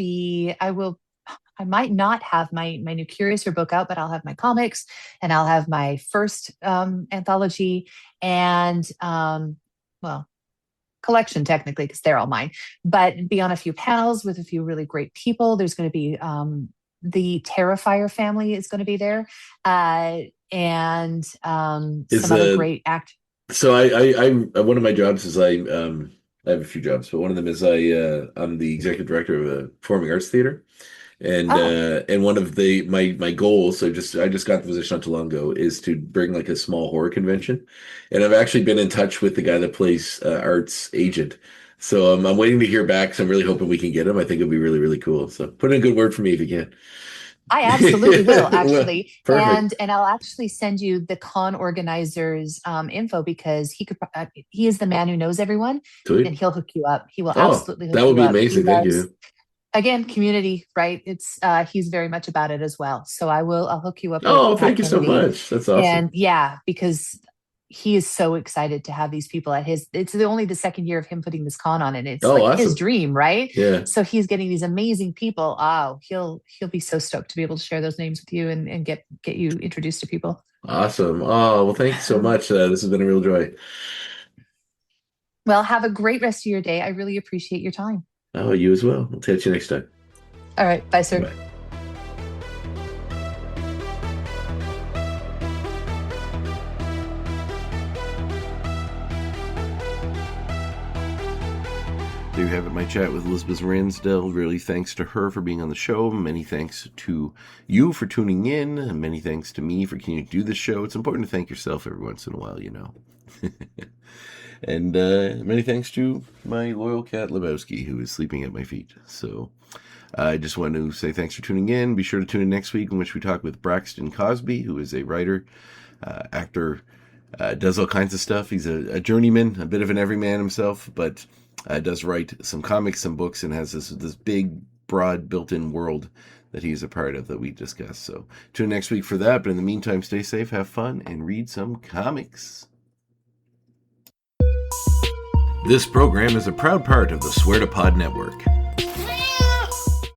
I might not have my new Curiouser book out, but I'll have my comics and I'll have my first anthology and well, collection technically because they're all mine, but be on a few panels with a few really great people. There's going to be the Terrifier family is going to be there, and some other great act.
So I one of my jobs is I have a few jobs, but one of them is I'm the executive director of a performing arts theater. And one of my goals, so I just got the position not too long ago, is to bring like a small horror convention. And I've actually been in touch with the guy that plays Art's agent. So I'm waiting to hear back. So I'm really hoping we can get him. I think it'll be really, really cool. So put in a good word for me if you can.
I absolutely will, actually.
Perfect.
And I'll actually send you the con organizer's info because he is the man who knows everyone.
Sweet.
And he'll hook you up. He will absolutely hook
that would
you
be
up.
amazing. Thank you.
Again, community, right? It's he's very much about it as well. So I'll hook you up.
Oh,
with
thank you so much. That's awesome.
And yeah, because he is so excited to have these people at it's only the second year of him putting this con on, and it's
awesome.
his dream, right?
Yeah.
So he's getting these amazing people. Oh, he'll be so stoked to be able to share those names with you and get you introduced to people.
Awesome. Oh, well, thank you so much. This has been a real joy.
Well, have a great rest of your day. I really appreciate your time.
Oh, you as well. We'll catch you next time.
All right. Bye, sir.
Bye.
There you have it, my chat with Elizabeth Ransdell. Really thanks to her for being on the show. Many thanks to you for tuning in. And many thanks to me for continuing to do this show. It's important to thank yourself every once in a while, you know. And many thanks to my loyal cat, Lebowski, who is sleeping at my feet. So I just want to say thanks for tuning in. Be sure to tune in next week in which we talk with Braxton Cosby, who is a writer, actor, does all kinds of stuff. He's a journeyman, a bit of an everyman himself, but does write some comics, some books, and has this big, broad, built-in world that he's a part of that we discuss. So tune in next week for that. But in the meantime, stay safe, have fun, and read some comics. This program is a proud part of the Swear to Pod Network.